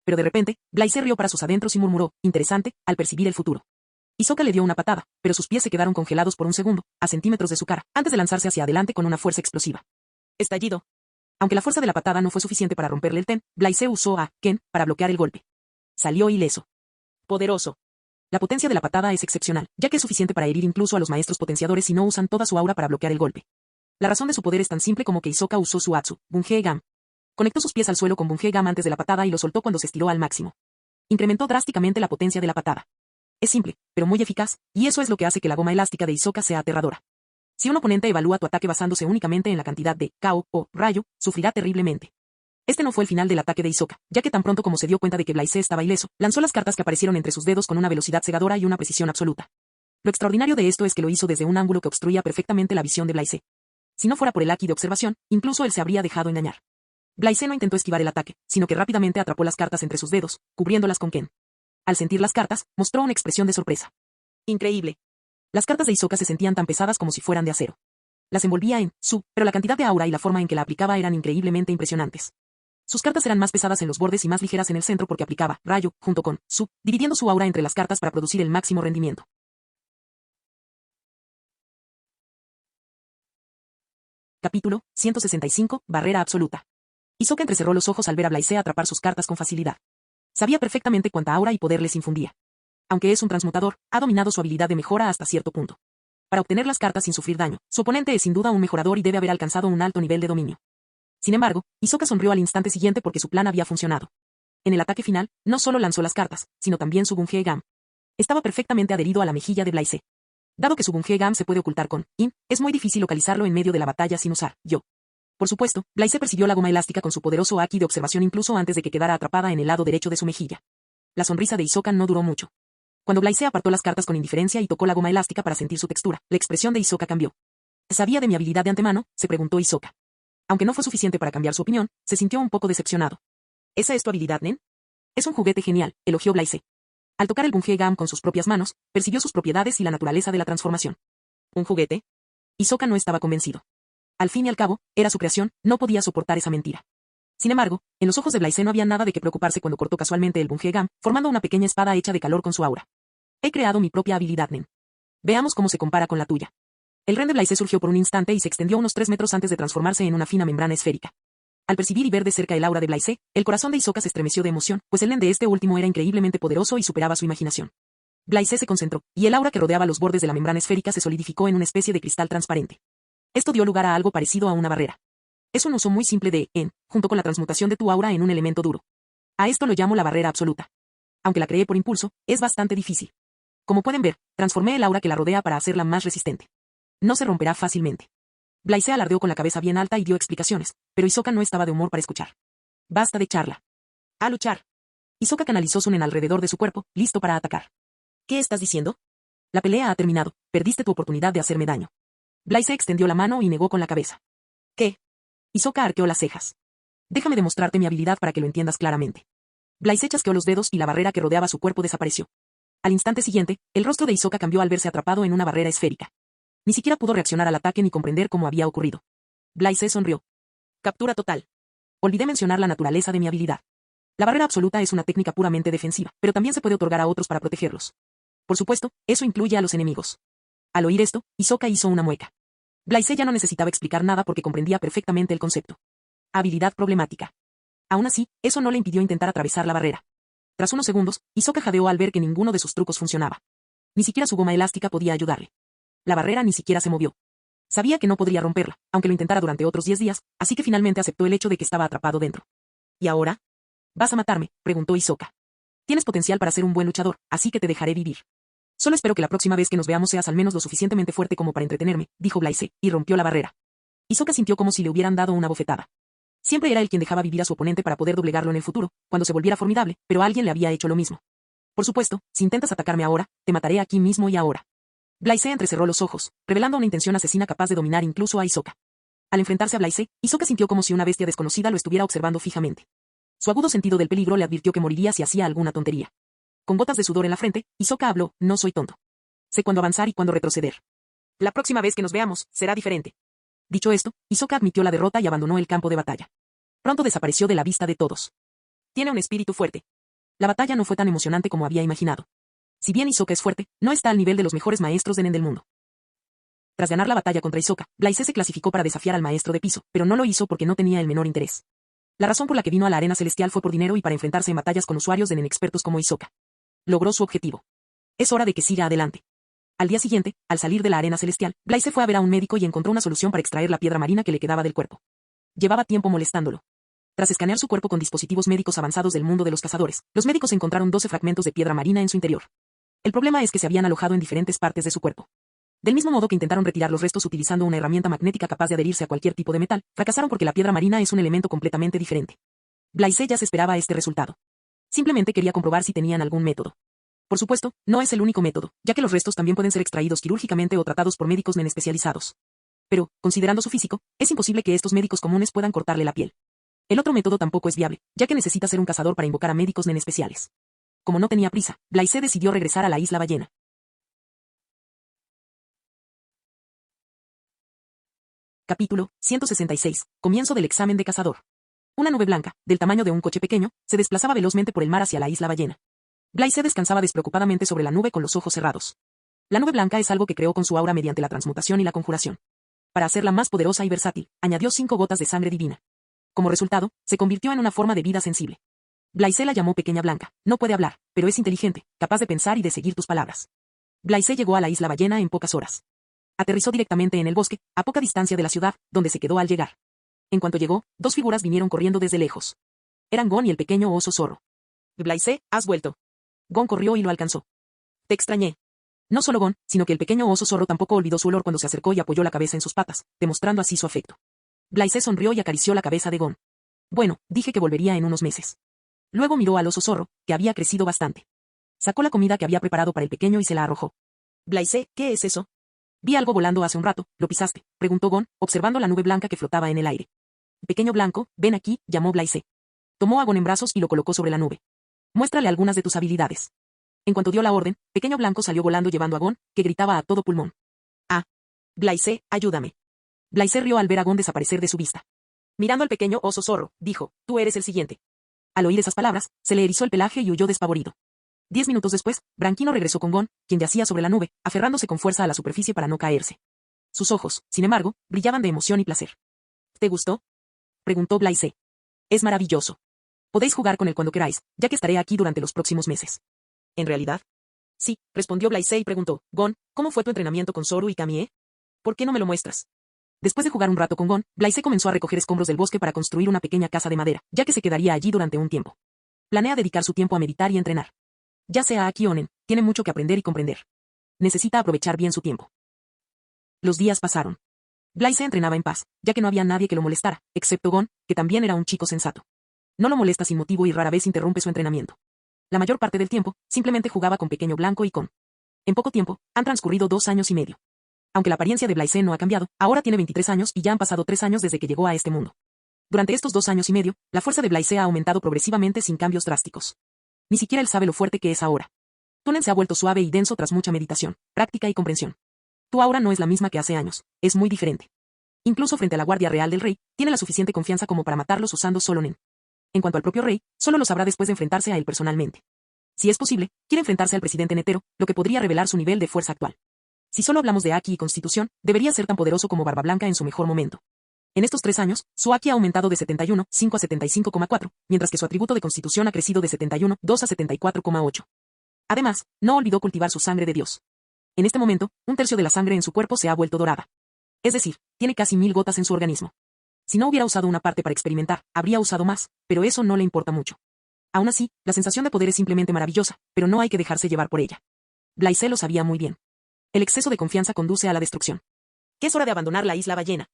Pero de repente, Blaise rió para sus adentros y murmuró, interesante, al percibir el futuro. Hisoka le dio una patada, pero sus pies se quedaron congelados por un segundo, a centímetros de su cara, antes de lanzarse hacia adelante con una fuerza explosiva. Estallido. Aunque la fuerza de la patada no fue suficiente para romperle el ten, Blaise usó a Ken para bloquear el golpe. Salió ileso. Poderoso. La potencia de la patada es excepcional, ya que es suficiente para herir incluso a los maestros potenciadores si no usan toda su aura para bloquear el golpe. La razón de su poder es tan simple como que Hisoka usó su Atsu, Bunge Gam. Conectó sus pies al suelo con Bunge Gam antes de la patada y lo soltó cuando se estiró al máximo. Incrementó drásticamente la potencia de la patada. Es simple, pero muy eficaz, y eso es lo que hace que la goma elástica de Hisoka sea aterradora. Si un oponente evalúa tu ataque basándose únicamente en la cantidad de KO o rayo, sufrirá terriblemente. Este no fue el final del ataque de Hisoka, ya que tan pronto como se dio cuenta de que Blaise estaba ileso, lanzó las cartas que aparecieron entre sus dedos con una velocidad cegadora y una precisión absoluta. Lo extraordinario de esto es que lo hizo desde un ángulo que obstruía perfectamente la visión de Blaise. Si no fuera por el haki de observación, incluso él se habría dejado engañar. Blaise no intentó esquivar el ataque, sino que rápidamente atrapó las cartas entre sus dedos, cubriéndolas con Ken. Al sentir las cartas, mostró una expresión de sorpresa. Increíble. Las cartas de Hisoka se sentían tan pesadas como si fueran de acero. Las envolvía en su, pero la cantidad de aura y la forma en que la aplicaba eran increíblemente impresionantes. Sus cartas eran más pesadas en los bordes y más ligeras en el centro porque aplicaba rayo, junto con su, dividiendo su aura entre las cartas para producir el máximo rendimiento. Capítulo 165, Barrera Absoluta. Hisoka entrecerró los ojos al ver a Blaise atrapar sus cartas con facilidad. Sabía perfectamente cuánta aura y poder les infundía. Aunque es un transmutador, ha dominado su habilidad de mejora hasta cierto punto. Para obtener las cartas sin sufrir daño, su oponente es sin duda un mejorador y debe haber alcanzado un alto nivel de dominio. Sin embargo, Hisoka sonrió al instante siguiente porque su plan había funcionado. En el ataque final, no solo lanzó las cartas, sino también su Bunge Gam. Estaba perfectamente adherido a la mejilla de Blaise. Dado que su Bunge Gam se puede ocultar con In, es muy difícil localizarlo en medio de la batalla sin usar Yo. Por supuesto, Blaise percibió la goma elástica con su poderoso haki de observación incluso antes de que quedara atrapada en el lado derecho de su mejilla. La sonrisa de Hisoka no duró mucho. Cuando Blaise apartó las cartas con indiferencia y tocó la goma elástica para sentir su textura, la expresión de Hisoka cambió. ¿Sabía de mi habilidad de antemano?, se preguntó Hisoka. Aunque no fue suficiente para cambiar su opinión, se sintió un poco decepcionado. ¿Esa es tu habilidad, Nen? Es un juguete genial, elogió Blaise. Al tocar el Bunge Gam con sus propias manos, percibió sus propiedades y la naturaleza de la transformación. ¿Un juguete? Hisoka no estaba convencido. Al fin y al cabo, era su creación, no podía soportar esa mentira. Sin embargo, en los ojos de Blaise no había nada de qué preocuparse cuando cortó casualmente el Bunge Gam, formando una pequeña espada hecha de calor con su aura. He creado mi propia habilidad, Nen. Veamos cómo se compara con la tuya. El ren de Blaise surgió por un instante y se extendió unos 3 metros antes de transformarse en una fina membrana esférica. Al percibir y ver de cerca el aura de Blaise, el corazón de Hisoka se estremeció de emoción, pues el nen de este último era increíblemente poderoso y superaba su imaginación. Blaise se concentró, y el aura que rodeaba los bordes de la membrana esférica se solidificó en una especie de cristal transparente. Esto dio lugar a algo parecido a una barrera. Es un uso muy simple de En, junto con la transmutación de tu aura en un elemento duro. A esto lo llamo la barrera absoluta. Aunque la creé por impulso, es bastante difícil. Como pueden ver, transformé el aura que la rodea para hacerla más resistente. No se romperá fácilmente. Blaise alardeó con la cabeza bien alta y dio explicaciones, pero Hisoka no estaba de humor para escuchar. Basta de charla. A luchar. Hisoka canalizó su nen alrededor de su cuerpo, listo para atacar. ¿Qué estás diciendo? La pelea ha terminado, perdiste tu oportunidad de hacerme daño. Blaise extendió la mano y negó con la cabeza. ¿Qué? Hisoka arqueó las cejas. Déjame demostrarte mi habilidad para que lo entiendas claramente. Blaise chasqueó los dedos y la barrera que rodeaba su cuerpo desapareció. Al instante siguiente, el rostro de Hisoka cambió al verse atrapado en una barrera esférica. Ni siquiera pudo reaccionar al ataque ni comprender cómo había ocurrido. Blaise sonrió. Captura total. Olvidé mencionar la naturaleza de mi habilidad. La barrera absoluta es una técnica puramente defensiva, pero también se puede otorgar a otros para protegerlos. Por supuesto, eso incluye a los enemigos. Al oír esto, Hisoka hizo una mueca. Blaise ya no necesitaba explicar nada porque comprendía perfectamente el concepto. Habilidad problemática. Aún así, eso no le impidió intentar atravesar la barrera. Tras unos segundos, Hisoka jadeó al ver que ninguno de sus trucos funcionaba. Ni siquiera su goma elástica podía ayudarle. La barrera ni siquiera se movió. Sabía que no podría romperla, aunque lo intentara durante otros 10 días, así que finalmente aceptó el hecho de que estaba atrapado dentro. ¿Y ahora? ¿Vas a matarme?, preguntó Hisoka. Tienes potencial para ser un buen luchador, así que te dejaré vivir. Solo espero que la próxima vez que nos veamos seas al menos lo suficientemente fuerte como para entretenerme, dijo Blaise, y rompió la barrera. Hisoka sintió como si le hubieran dado una bofetada. Siempre era él quien dejaba vivir a su oponente para poder doblegarlo en el futuro, cuando se volviera formidable, pero alguien le había hecho lo mismo. Por supuesto, si intentas atacarme ahora, te mataré aquí mismo y ahora. Blaise entrecerró los ojos, revelando una intención asesina capaz de dominar incluso a Hisoka. Al enfrentarse a Blaise, Hisoka sintió como si una bestia desconocida lo estuviera observando fijamente. Su agudo sentido del peligro le advirtió que moriría si hacía alguna tontería. Con gotas de sudor en la frente, Hisoka habló: no soy tonto. Sé cuándo avanzar y cuándo retroceder. La próxima vez que nos veamos, será diferente. Dicho esto, Hisoka admitió la derrota y abandonó el campo de batalla. Pronto desapareció de la vista de todos. Tiene un espíritu fuerte. La batalla no fue tan emocionante como había imaginado. Si bien Hisoka es fuerte, no está al nivel de los mejores maestros de Nen del mundo. Tras ganar la batalla contra Hisoka, Blaise se clasificó para desafiar al maestro de piso, pero no lo hizo porque no tenía el menor interés. La razón por la que vino a la arena celestial fue por dinero y para enfrentarse en batallas con usuarios de Nen expertos como Hisoka. Logró su objetivo. Es hora de que siga adelante. Al día siguiente, al salir de la arena celestial, Blaise fue a ver a un médico y encontró una solución para extraer la piedra marina que le quedaba del cuerpo. Llevaba tiempo molestándolo. Tras escanear su cuerpo con dispositivos médicos avanzados del mundo de los cazadores, los médicos encontraron 12 fragmentos de piedra marina en su interior. El problema es que se habían alojado en diferentes partes de su cuerpo. Del mismo modo que intentaron retirar los restos utilizando una herramienta magnética capaz de adherirse a cualquier tipo de metal, fracasaron porque la piedra marina es un elemento completamente diferente. Blaise ya se esperaba este resultado. Simplemente quería comprobar si tenían algún método. Por supuesto, no es el único método, ya que los restos también pueden ser extraídos quirúrgicamente o tratados por médicos non especializados. Pero, considerando su físico, es imposible que estos médicos comunes puedan cortarle la piel. El otro método tampoco es viable, ya que necesita ser un cazador para invocar a médicos non especiales. Como no tenía prisa, Blaise decidió regresar a la isla ballena. Capítulo 166. Comienzo del examen de cazador. Una nube blanca, del tamaño de un coche pequeño, se desplazaba velozmente por el mar hacia la isla ballena. Blaise descansaba despreocupadamente sobre la nube con los ojos cerrados. La nube blanca es algo que creó con su aura mediante la transmutación y la conjuración. Para hacerla más poderosa y versátil, añadió 5 gotas de sangre divina. Como resultado, se convirtió en una forma de vida sensible. Blaise la llamó Pequeña Blanca. No puede hablar, pero es inteligente, capaz de pensar y de seguir tus palabras. Blaise llegó a la isla ballena en pocas horas. Aterrizó directamente en el bosque, a poca distancia de la ciudad, donde se quedó al llegar. En cuanto llegó, 2 figuras vinieron corriendo desde lejos. Eran Gon y el pequeño oso zorro. Blaise, has vuelto. Gon corrió y lo alcanzó. Te extrañé. No solo Gon, sino que el pequeño oso zorro tampoco olvidó su olor cuando se acercó y apoyó la cabeza en sus patas, demostrando así su afecto. Blaise sonrió y acarició la cabeza de Gon. Bueno, dije que volvería en unos meses. Luego miró al oso zorro, que había crecido bastante. Sacó la comida que había preparado para el pequeño y se la arrojó. Blaise, ¿qué es eso? Vi algo volando hace un rato. ¿Lo pisaste?, preguntó Gon, observando la nube blanca que flotaba en el aire. Pequeño blanco, ven aquí, llamó Blaise. Tomó a Gon en brazos y lo colocó sobre la nube. Muéstrale algunas de tus habilidades. En cuanto dio la orden, Pequeño Blanco salió volando llevando a Gon, que gritaba a todo pulmón. Ah. Blaise, ayúdame. Blaise rió al ver a Gon desaparecer de su vista. Mirando al pequeño oso zorro, dijo, tú eres el siguiente. Al oír esas palabras, se le erizó el pelaje y huyó despavorido. 10 minutos después, Branquino regresó con Gon, quien yacía sobre la nube, aferrándose con fuerza a la superficie para no caerse. Sus ojos, sin embargo, brillaban de emoción y placer. ¿Te gustó?, preguntó Blaise. Es maravilloso. Podéis jugar con él cuando queráis, ya que estaré aquí durante los próximos meses. ¿En realidad? Sí, respondió Blaise y preguntó, Gon, ¿cómo fue tu entrenamiento con Zoru y Kamie? ¿Por qué no me lo muestras? Después de jugar un rato con Gon, Blaise comenzó a recoger escombros del bosque para construir una pequeña casa de madera, ya que se quedaría allí durante un tiempo. Planea dedicar su tiempo a meditar y entrenar. Ya sea Aki o Nen, tiene mucho que aprender y comprender. Necesita aprovechar bien su tiempo. Los días pasaron. Blaise entrenaba en paz, ya que no había nadie que lo molestara, excepto Gon, que también era un chico sensato. No lo molesta sin motivo y rara vez interrumpe su entrenamiento. La mayor parte del tiempo, simplemente jugaba con Pequeño Blanco y con. En poco tiempo, han transcurrido 2 años y medio. Aunque la apariencia de Blaise no ha cambiado, ahora tiene 23 años y ya han pasado 3 años desde que llegó a este mundo. Durante estos 2 años y medio, la fuerza de Blaise ha aumentado progresivamente sin cambios drásticos. Ni siquiera él sabe lo fuerte que es ahora. Tu Nen se ha vuelto suave y denso tras mucha meditación, práctica y comprensión. Tu aura no es la misma que hace años, es muy diferente. Incluso frente a la Guardia Real del Rey, tiene la suficiente confianza como para matarlos usando solo Nen. En cuanto al propio rey, solo lo sabrá después de enfrentarse a él personalmente. Si es posible, quiere enfrentarse al presidente Netero, lo que podría revelar su nivel de fuerza actual. Si solo hablamos de Aki y Constitución, debería ser tan poderoso como Barba Blanca en su mejor momento. En estos 3 años, su Aki ha aumentado de 71,5 a 75,4, mientras que su atributo de Constitución ha crecido de 71,2 a 74,8. Además, no olvidó cultivar su sangre de Dios. En este momento, 1/3 de la sangre en su cuerpo se ha vuelto dorada. Es decir, tiene casi 1000 gotas en su organismo. Si no hubiera usado una parte para experimentar, habría usado más, pero eso no le importa mucho. Aún así, la sensación de poder es simplemente maravillosa, pero no hay que dejarse llevar por ella. Blaise lo sabía muy bien. El exceso de confianza conduce a la destrucción. Que es hora de abandonar la isla ballena.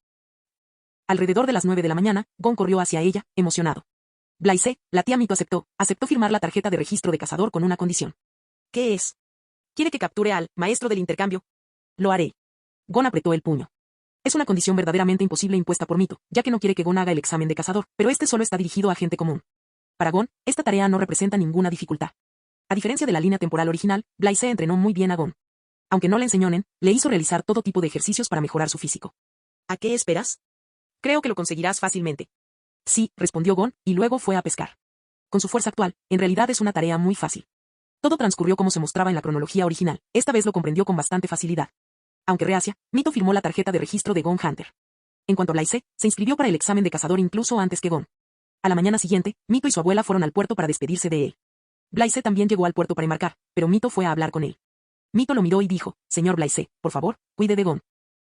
Alrededor de las 9 de la mañana, Gon corrió hacia ella, emocionado. Blaise, la tía Mito aceptó firmar la tarjeta de registro de cazador con una condición. ¿Qué es? Quiere que capture al maestro del intercambio. Lo haré. Gon apretó el puño. Es una condición verdaderamente imposible impuesta por Mito, ya que no quiere que Gon haga el examen de cazador, pero este solo está dirigido a gente común. Para Gon, esta tarea no representa ninguna dificultad. A diferencia de la línea temporal original, Blaise entrenó muy bien a Gon. Aunque no le enseñó Nen, le hizo realizar todo tipo de ejercicios para mejorar su físico. ¿A qué esperas? Creo que lo conseguirás fácilmente. Sí, respondió Gon, y luego fue a pescar. Con su fuerza actual, en realidad es una tarea muy fácil. Todo transcurrió como se mostraba en la cronología original, esta vez lo comprendió con bastante facilidad. Aunque reacia, Mito firmó la tarjeta de registro de Gon Hunter. En cuanto a Blaise, se inscribió para el examen de cazador incluso antes que Gon. A la mañana siguiente, Mito y su abuela fueron al puerto para despedirse de él. Blaise también llegó al puerto para embarcar, pero Mito fue a hablar con él. Mito lo miró y dijo, señor Blaise, por favor, cuide de Gon.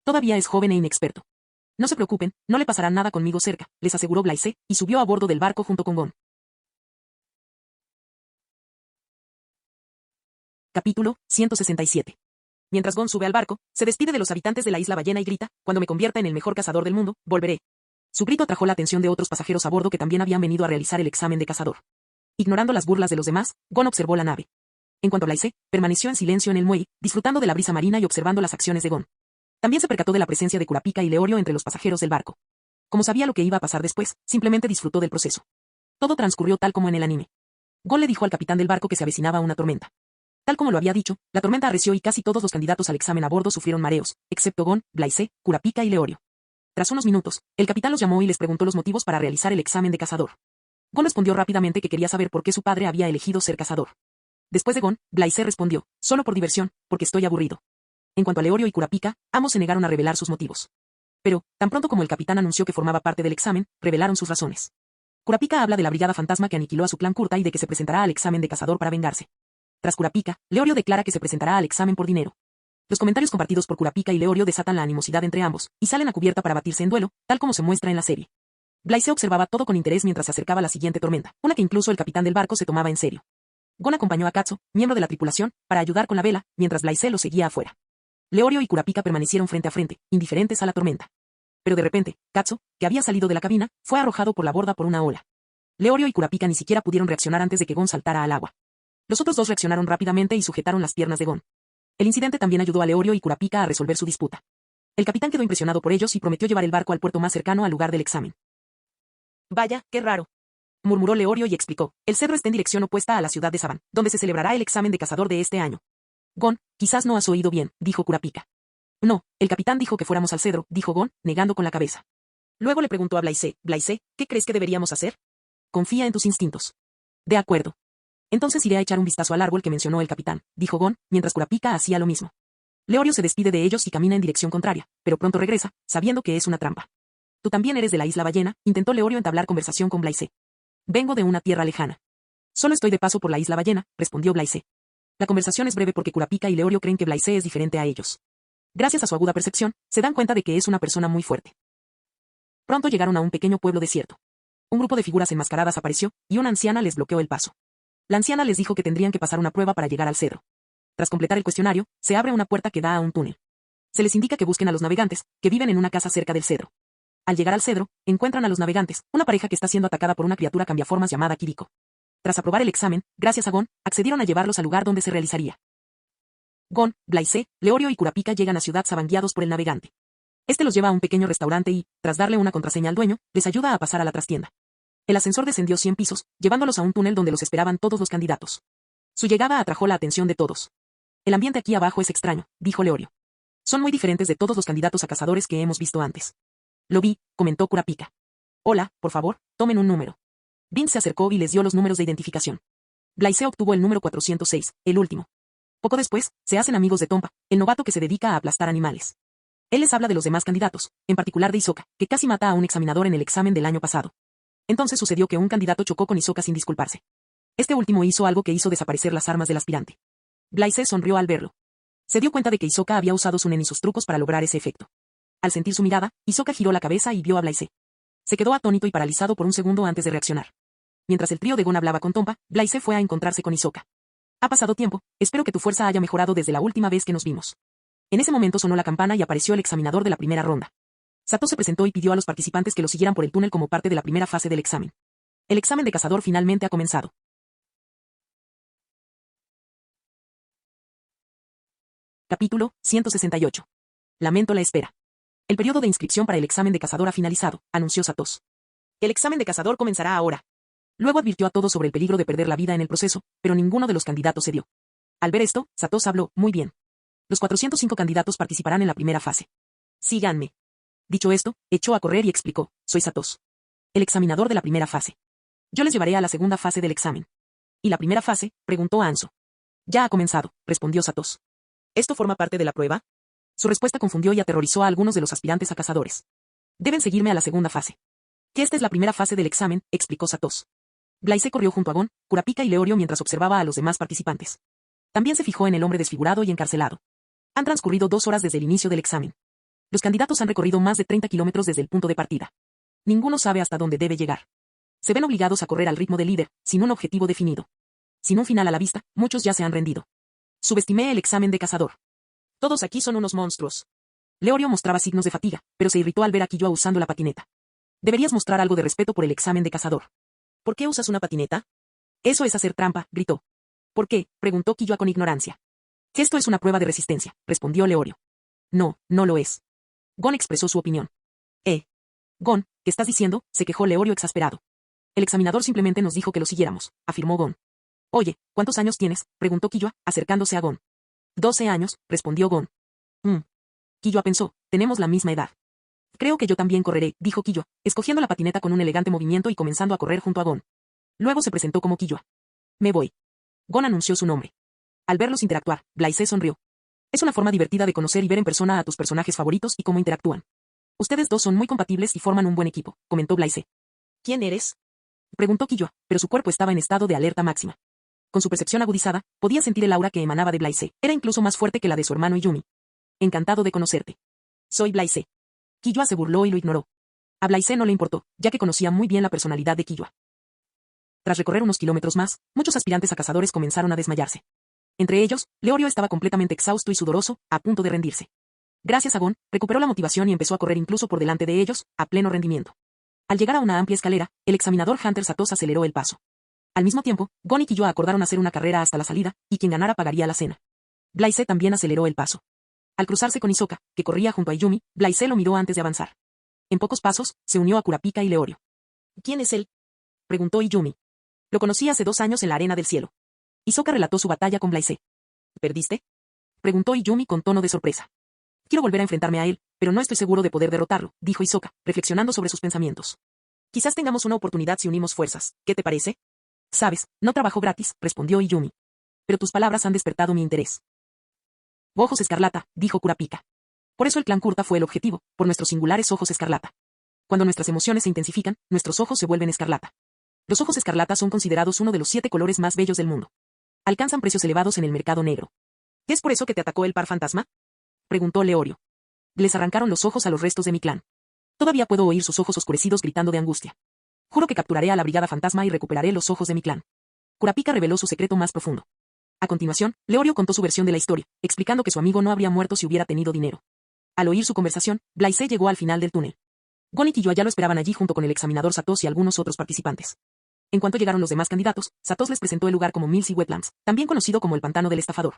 Todavía es joven e inexperto. No se preocupen, no le pasará nada conmigo cerca, les aseguró Blaise, y subió a bordo del barco junto con Gon. Capítulo 167. Mientras Gon sube al barco, se despide de los habitantes de la isla Ballena y grita, cuando me convierta en el mejor cazador del mundo, volveré. Su grito atrajo la atención de otros pasajeros a bordo que también habían venido a realizar el examen de cazador. Ignorando las burlas de los demás, Gon observó la nave. En cuanto a Blaise, permaneció en silencio en el muelle, disfrutando de la brisa marina y observando las acciones de Gon. También se percató de la presencia de Kurapika y Leorio entre los pasajeros del barco. Como sabía lo que iba a pasar después, simplemente disfrutó del proceso. Todo transcurrió tal como en el anime. Gon le dijo al capitán del barco que se avecinaba una tormenta. Tal como lo había dicho, la tormenta arreció y casi todos los candidatos al examen a bordo sufrieron mareos, excepto Gon, Blaise, Kurapika y Leorio. Tras unos minutos, el capitán los llamó y les preguntó los motivos para realizar el examen de cazador. Gon respondió rápidamente que quería saber por qué su padre había elegido ser cazador. Después de Gon, Blaise respondió, solo por diversión, porque estoy aburrido. En cuanto a Leorio y Kurapika, ambos se negaron a revelar sus motivos. Pero, tan pronto como el capitán anunció que formaba parte del examen, revelaron sus razones. Kurapika habla de la brigada fantasma que aniquiló a su clan Kurta y de que se presentará al examen de cazador para vengarse. Tras Kurapika, Leorio declara que se presentará al examen por dinero. Los comentarios compartidos por Kurapika y Leorio desatan la animosidad entre ambos, y salen a cubierta para batirse en duelo, tal como se muestra en la serie. Blaise observaba todo con interés mientras se acercaba la siguiente tormenta, una que incluso el capitán del barco se tomaba en serio. Gon acompañó a Katsu, miembro de la tripulación, para ayudar con la vela, mientras Blaise lo seguía afuera. Leorio y Kurapika permanecieron frente a frente, indiferentes a la tormenta. Pero de repente, Katsu, que había salido de la cabina, fue arrojado por la borda por una ola. Leorio y Kurapika ni siquiera pudieron reaccionar antes de que Gon saltara al agua. Los otros dos reaccionaron rápidamente y sujetaron las piernas de Gon. El incidente también ayudó a Leorio y Kurapika a resolver su disputa. El capitán quedó impresionado por ellos y prometió llevar el barco al puerto más cercano al lugar del examen. Vaya, qué raro, murmuró Leorio y explicó, el cedro está en dirección opuesta a la ciudad de Saban, donde se celebrará el examen de cazador de este año. Gon, quizás no has oído bien, dijo Kurapika. No, el capitán dijo que fuéramos al cedro, dijo Gon, negando con la cabeza. Luego le preguntó a Blaise, Blaise, ¿qué crees que deberíamos hacer? Confía en tus instintos. De acuerdo. Entonces iré a echar un vistazo al árbol que mencionó el capitán, dijo Gon, mientras Kurapika hacía lo mismo. Leorio se despide de ellos y camina en dirección contraria, pero pronto regresa, sabiendo que es una trampa. Tú también eres de la isla Ballena, intentó Leorio entablar conversación con Blaise. Vengo de una tierra lejana. Solo estoy de paso por la isla Ballena, respondió Blaise. La conversación es breve porque Kurapika y Leorio creen que Blaise es diferente a ellos. Gracias a su aguda percepción, se dan cuenta de que es una persona muy fuerte. Pronto llegaron a un pequeño pueblo desierto. Un grupo de figuras enmascaradas apareció, y una anciana les bloqueó el paso. La anciana les dijo que tendrían que pasar una prueba para llegar al cedro. Tras completar el cuestionario, se abre una puerta que da a un túnel. Se les indica que busquen a los navegantes, que viven en una casa cerca del cedro. Al llegar al cedro, encuentran a los navegantes, una pareja que está siendo atacada por una criatura cambiaformas llamada Kiriko. Tras aprobar el examen, gracias a Gon, accedieron a llevarlos al lugar donde se realizaría. Gon, Blaise, Leorio y Kurapika llegan a Ciudad Saban guiados por el navegante. Este los lleva a un pequeño restaurante y, tras darle una contraseña al dueño, les ayuda a pasar a la trastienda. El ascensor descendió 100 pisos, llevándolos a un túnel donde los esperaban todos los candidatos. Su llegada atrajo la atención de todos. El ambiente aquí abajo es extraño, dijo Leorio. Son muy diferentes de todos los candidatos a cazadores que hemos visto antes. Lo vi, comentó Kurapika. Hola, por favor, tomen un número. Vince se acercó y les dio los números de identificación. Blaise obtuvo el número 406, el último. Poco después, se hacen amigos de Tompa, el novato que se dedica a aplastar animales. Él les habla de los demás candidatos, en particular de Hisoka, que casi mata a un examinador en el examen del año pasado. Entonces sucedió que un candidato chocó con Hisoka sin disculparse. Este último hizo algo que hizo desaparecer las armas del aspirante. Blaise sonrió al verlo. Se dio cuenta de que Hisoka había usado su nen y sus trucos para lograr ese efecto. Al sentir su mirada, Hisoka giró la cabeza y vio a Blaise. Se quedó atónito y paralizado por un segundo antes de reaccionar. Mientras el trío de Gon hablaba con Tompa, Blaise fue a encontrarse con Hisoka. Ha pasado tiempo, espero que tu fuerza haya mejorado desde la última vez que nos vimos. En ese momento sonó la campana y apareció el examinador de la primera ronda. Sato se presentó y pidió a los participantes que lo siguieran por el túnel como parte de la primera fase del examen. El examen de cazador finalmente ha comenzado. Capítulo 168. Lamento la espera. El periodo de inscripción para el examen de cazador ha finalizado, anunció Satos. El examen de cazador comenzará ahora. Luego advirtió a todos sobre el peligro de perder la vida en el proceso, pero ninguno de los candidatos cedió. Al ver esto, Satos habló, muy bien. Los 405 candidatos participarán en la primera fase. Síganme. Dicho esto, echó a correr y explicó, soy Satos. El examinador de la primera fase. Yo les llevaré a la segunda fase del examen. ¿Y la primera fase? Preguntó Anso. Ya ha comenzado, respondió Satos. ¿Esto forma parte de la prueba? Su respuesta confundió y aterrorizó a algunos de los aspirantes a cazadores. Deben seguirme a la segunda fase. Que esta es la primera fase del examen, explicó Satos. Blaise corrió junto a Gon, Kurapika y Leorio mientras observaba a los demás participantes. También se fijó en el hombre desfigurado y encarcelado. Han transcurrido 2 horas desde el inicio del examen. Los candidatos han recorrido más de 30 kilómetros desde el punto de partida. Ninguno sabe hasta dónde debe llegar. Se ven obligados a correr al ritmo del líder, sin un objetivo definido. Sin un final a la vista, muchos ya se han rendido. Subestimé el examen de cazador. Todos aquí son unos monstruos. Leorio mostraba signos de fatiga, pero se irritó al ver a Killua usando la patineta. Deberías mostrar algo de respeto por el examen de cazador. ¿Por qué usas una patineta? Eso es hacer trampa, gritó. ¿Por qué?, preguntó Killua con ignorancia. Esto es una prueba de resistencia, respondió Leorio. No, no lo es. Gon expresó su opinión. Gon, ¿qué estás diciendo?, se quejó Leorio exasperado. El examinador simplemente nos dijo que lo siguiéramos, afirmó Gon. Oye, ¿cuántos años tienes?, preguntó Killua, acercándose a Gon. 12 años, respondió Gon. Killua pensó, tenemos la misma edad. Creo que yo también correré, dijo Killua, escogiendo la patineta con un elegante movimiento y comenzando a correr junto a Gon. Luego se presentó como Killua. Me voy. Gon anunció su nombre. Al verlos interactuar, Blaise sonrió. Es una forma divertida de conocer y ver en persona a tus personajes favoritos y cómo interactúan. Ustedes dos son muy compatibles y forman un buen equipo, comentó Blaise. ¿Quién eres?, preguntó Killua, pero su cuerpo estaba en estado de alerta máxima. Con su percepción agudizada, podía sentir el aura que emanaba de Blaise. Era incluso más fuerte que la de su hermano Yumi. Encantado de conocerte. Soy Blaise. Killua se burló y lo ignoró. A Blaise no le importó, ya que conocía muy bien la personalidad de Killua. Tras recorrer unos kilómetros más, muchos aspirantes a cazadores comenzaron a desmayarse. Entre ellos, Leorio estaba completamente exhausto y sudoroso, a punto de rendirse. Gracias a Gon, recuperó la motivación y empezó a correr incluso por delante de ellos, a pleno rendimiento. Al llegar a una amplia escalera, el examinador Hunter Satos aceleró el paso. Al mismo tiempo, Gon y Killua acordaron hacer una carrera hasta la salida, y quien ganara pagaría la cena. Blaise también aceleró el paso. Al cruzarse con Hisoka, que corría junto a Yumi, Blaise lo miró antes de avanzar. En pocos pasos, se unió a Kurapika y Leorio. ¿Quién es él?, preguntó Yumi. Lo conocí hace 2 años en la Arena del Cielo. Hisoka relató su batalla con Blaise. ¿Perdiste?, preguntó Yumi con tono de sorpresa. Quiero volver a enfrentarme a él, pero no estoy seguro de poder derrotarlo, dijo Hisoka, reflexionando sobre sus pensamientos. Quizás tengamos una oportunidad si unimos fuerzas, ¿qué te parece? Sabes, no trabajo gratis, respondió Yumi. Pero tus palabras han despertado mi interés. Ojos escarlata, dijo Kurapika. Por eso el clan Kurta fue el objetivo, por nuestros singulares ojos escarlata. Cuando nuestras emociones se intensifican, nuestros ojos se vuelven escarlata. Los ojos escarlata son considerados uno de los 7 colores más bellos del mundo. Alcanzan precios elevados en el mercado negro. ¿Es por eso que te atacó el par fantasma?, preguntó Leorio. Les arrancaron los ojos a los restos de mi clan. Todavía puedo oír sus ojos oscurecidos gritando de angustia. Juro que capturaré a la brigada fantasma y recuperaré los ojos de mi clan. Kurapika reveló su secreto más profundo. A continuación, Leorio contó su versión de la historia, explicando que su amigo no habría muerto si hubiera tenido dinero. Al oír su conversación, Blaise llegó al final del túnel. Gon y Killua ya lo esperaban allí junto con el examinador Satos y algunos otros participantes. En cuanto llegaron los demás candidatos, Satos les presentó el lugar como Mills Wetlands, también conocido como el pantano del estafador.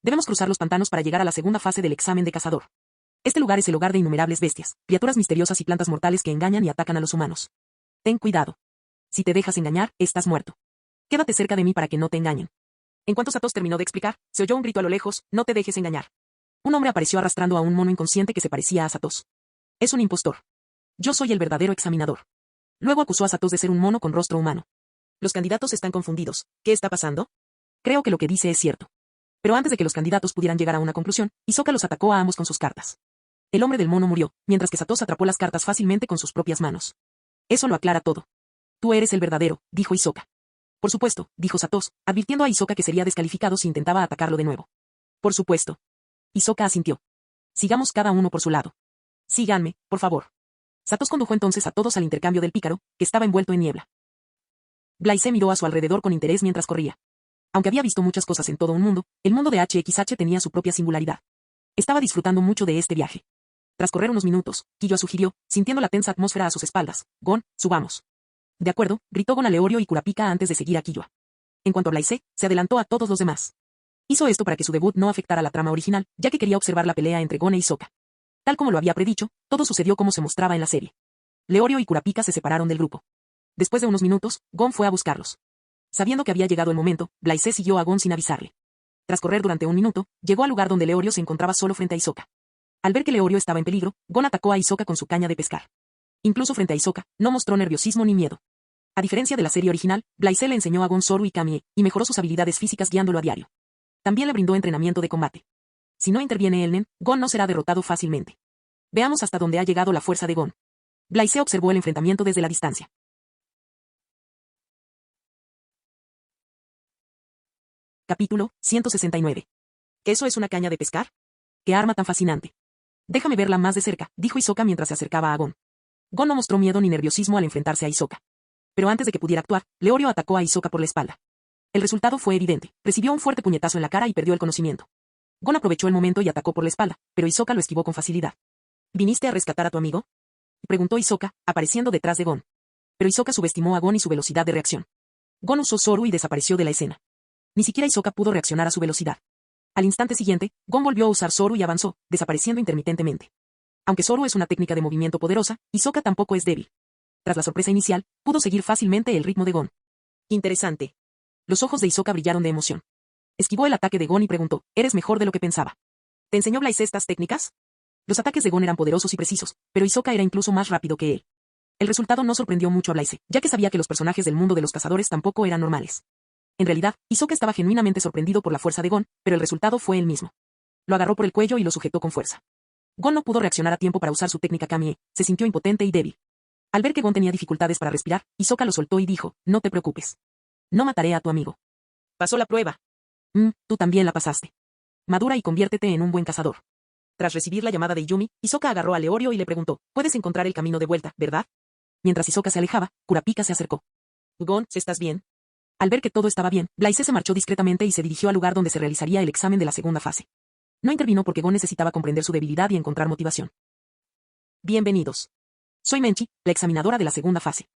Debemos cruzar los pantanos para llegar a la segunda fase del examen de cazador. Este lugar es el hogar de innumerables bestias, criaturas misteriosas y plantas mortales que engañan y atacan a los humanos. Ten cuidado. Si te dejas engañar, estás muerto. Quédate cerca de mí para que no te engañen. En cuanto Satos terminó de explicar, se oyó un grito a lo lejos, no te dejes engañar. Un hombre apareció arrastrando a un mono inconsciente que se parecía a Satos. Es un impostor. Yo soy el verdadero examinador. Luego acusó a Satos de ser un mono con rostro humano. Los candidatos están confundidos. ¿Qué está pasando? Creo que lo que dice es cierto. Pero antes de que los candidatos pudieran llegar a una conclusión, Hisoka los atacó a ambos con sus cartas. El hombre del mono murió, mientras que Satos atrapó las cartas fácilmente con sus propias manos. Eso lo aclara todo. Tú eres el verdadero, dijo Hisoka. Por supuesto, dijo Satos, advirtiendo a Hisoka que sería descalificado si intentaba atacarlo de nuevo. Por supuesto. Hisoka asintió. Sigamos cada uno por su lado. Síganme, por favor. Satos condujo entonces a todos al intercambio del pícaro, que estaba envuelto en niebla. Blaise miró a su alrededor con interés mientras corría. Aunque había visto muchas cosas en todo un mundo, el mundo de HXH tenía su propia singularidad. Estaba disfrutando mucho de este viaje. Tras correr unos minutos, Killua sugirió, sintiendo la tensa atmósfera a sus espaldas, Gon, subamos. De acuerdo, gritó Gon a Leorio y Kurapika antes de seguir a Killua. En cuanto a Blaise, se adelantó a todos los demás. Hizo esto para que su debut no afectara la trama original, ya que quería observar la pelea entre Gon e Hisoka. Tal como lo había predicho, todo sucedió como se mostraba en la serie. Leorio y Kurapika se separaron del grupo. Después de unos minutos, Gon fue a buscarlos. Sabiendo que había llegado el momento, Blaise siguió a Gon sin avisarle. Tras correr durante un minuto, llegó al lugar donde Leorio se encontraba solo frente a Hisoka. Al ver que Leorio estaba en peligro, Gon atacó a Hisoka con su caña de pescar. Incluso frente a Hisoka, no mostró nerviosismo ni miedo. A diferencia de la serie original, Blaise le enseñó a Gon Zoru y Kamie, y mejoró sus habilidades físicas guiándolo a diario. También le brindó entrenamiento de combate. Si no interviene el Nen, Gon no será derrotado fácilmente. Veamos hasta dónde ha llegado la fuerza de Gon. Blaise observó el enfrentamiento desde la distancia. Capítulo 169. ¿Eso es una caña de pescar? ¡Qué arma tan fascinante! Déjame verla más de cerca, dijo Hisoka mientras se acercaba a Gon. Gon no mostró miedo ni nerviosismo al enfrentarse a Hisoka. Pero antes de que pudiera actuar, Leorio atacó a Hisoka por la espalda. El resultado fue evidente, recibió un fuerte puñetazo en la cara y perdió el conocimiento. Gon aprovechó el momento y atacó por la espalda, pero Hisoka lo esquivó con facilidad. ¿Viniste a rescatar a tu amigo?, preguntó Hisoka, apareciendo detrás de Gon. Pero Hisoka subestimó a Gon y su velocidad de reacción. Gon usó Zoru y desapareció de la escena. Ni siquiera Hisoka pudo reaccionar a su velocidad. Al instante siguiente, Gon volvió a usar Zoru y avanzó, desapareciendo intermitentemente. Aunque Zoru es una técnica de movimiento poderosa, Hisoka tampoco es débil. Tras la sorpresa inicial, pudo seguir fácilmente el ritmo de Gon. Interesante. Los ojos de Hisoka brillaron de emoción. Esquivó el ataque de Gon y preguntó, ¿eres mejor de lo que pensaba? ¿Te enseñó Blaze estas técnicas? Los ataques de Gon eran poderosos y precisos, pero Hisoka era incluso más rápido que él. El resultado no sorprendió mucho a Blaze, ya que sabía que los personajes del mundo de los cazadores tampoco eran normales. En realidad, Hisoka estaba genuinamente sorprendido por la fuerza de Gon, pero el resultado fue el mismo. Lo agarró por el cuello y lo sujetó con fuerza. Gon no pudo reaccionar a tiempo para usar su técnica Kami-e, se sintió impotente y débil. Al ver que Gon tenía dificultades para respirar, Hisoka lo soltó y dijo, no te preocupes. No mataré a tu amigo. Pasó la prueba. Tú también la pasaste. Madura y conviértete en un buen cazador. Tras recibir la llamada de Yumi, Hisoka agarró a Leorio y le preguntó, puedes encontrar el camino de vuelta, ¿verdad? Mientras Hisoka se alejaba, Kurapika se acercó. Gon, ¿estás bien? Al ver que todo estaba bien, Blaze se marchó discretamente y se dirigió al lugar donde se realizaría el examen de la segunda fase. No intervino porque Gon necesitaba comprender su debilidad y encontrar motivación. Bienvenidos. Soy Menchi, la examinadora de la segunda fase.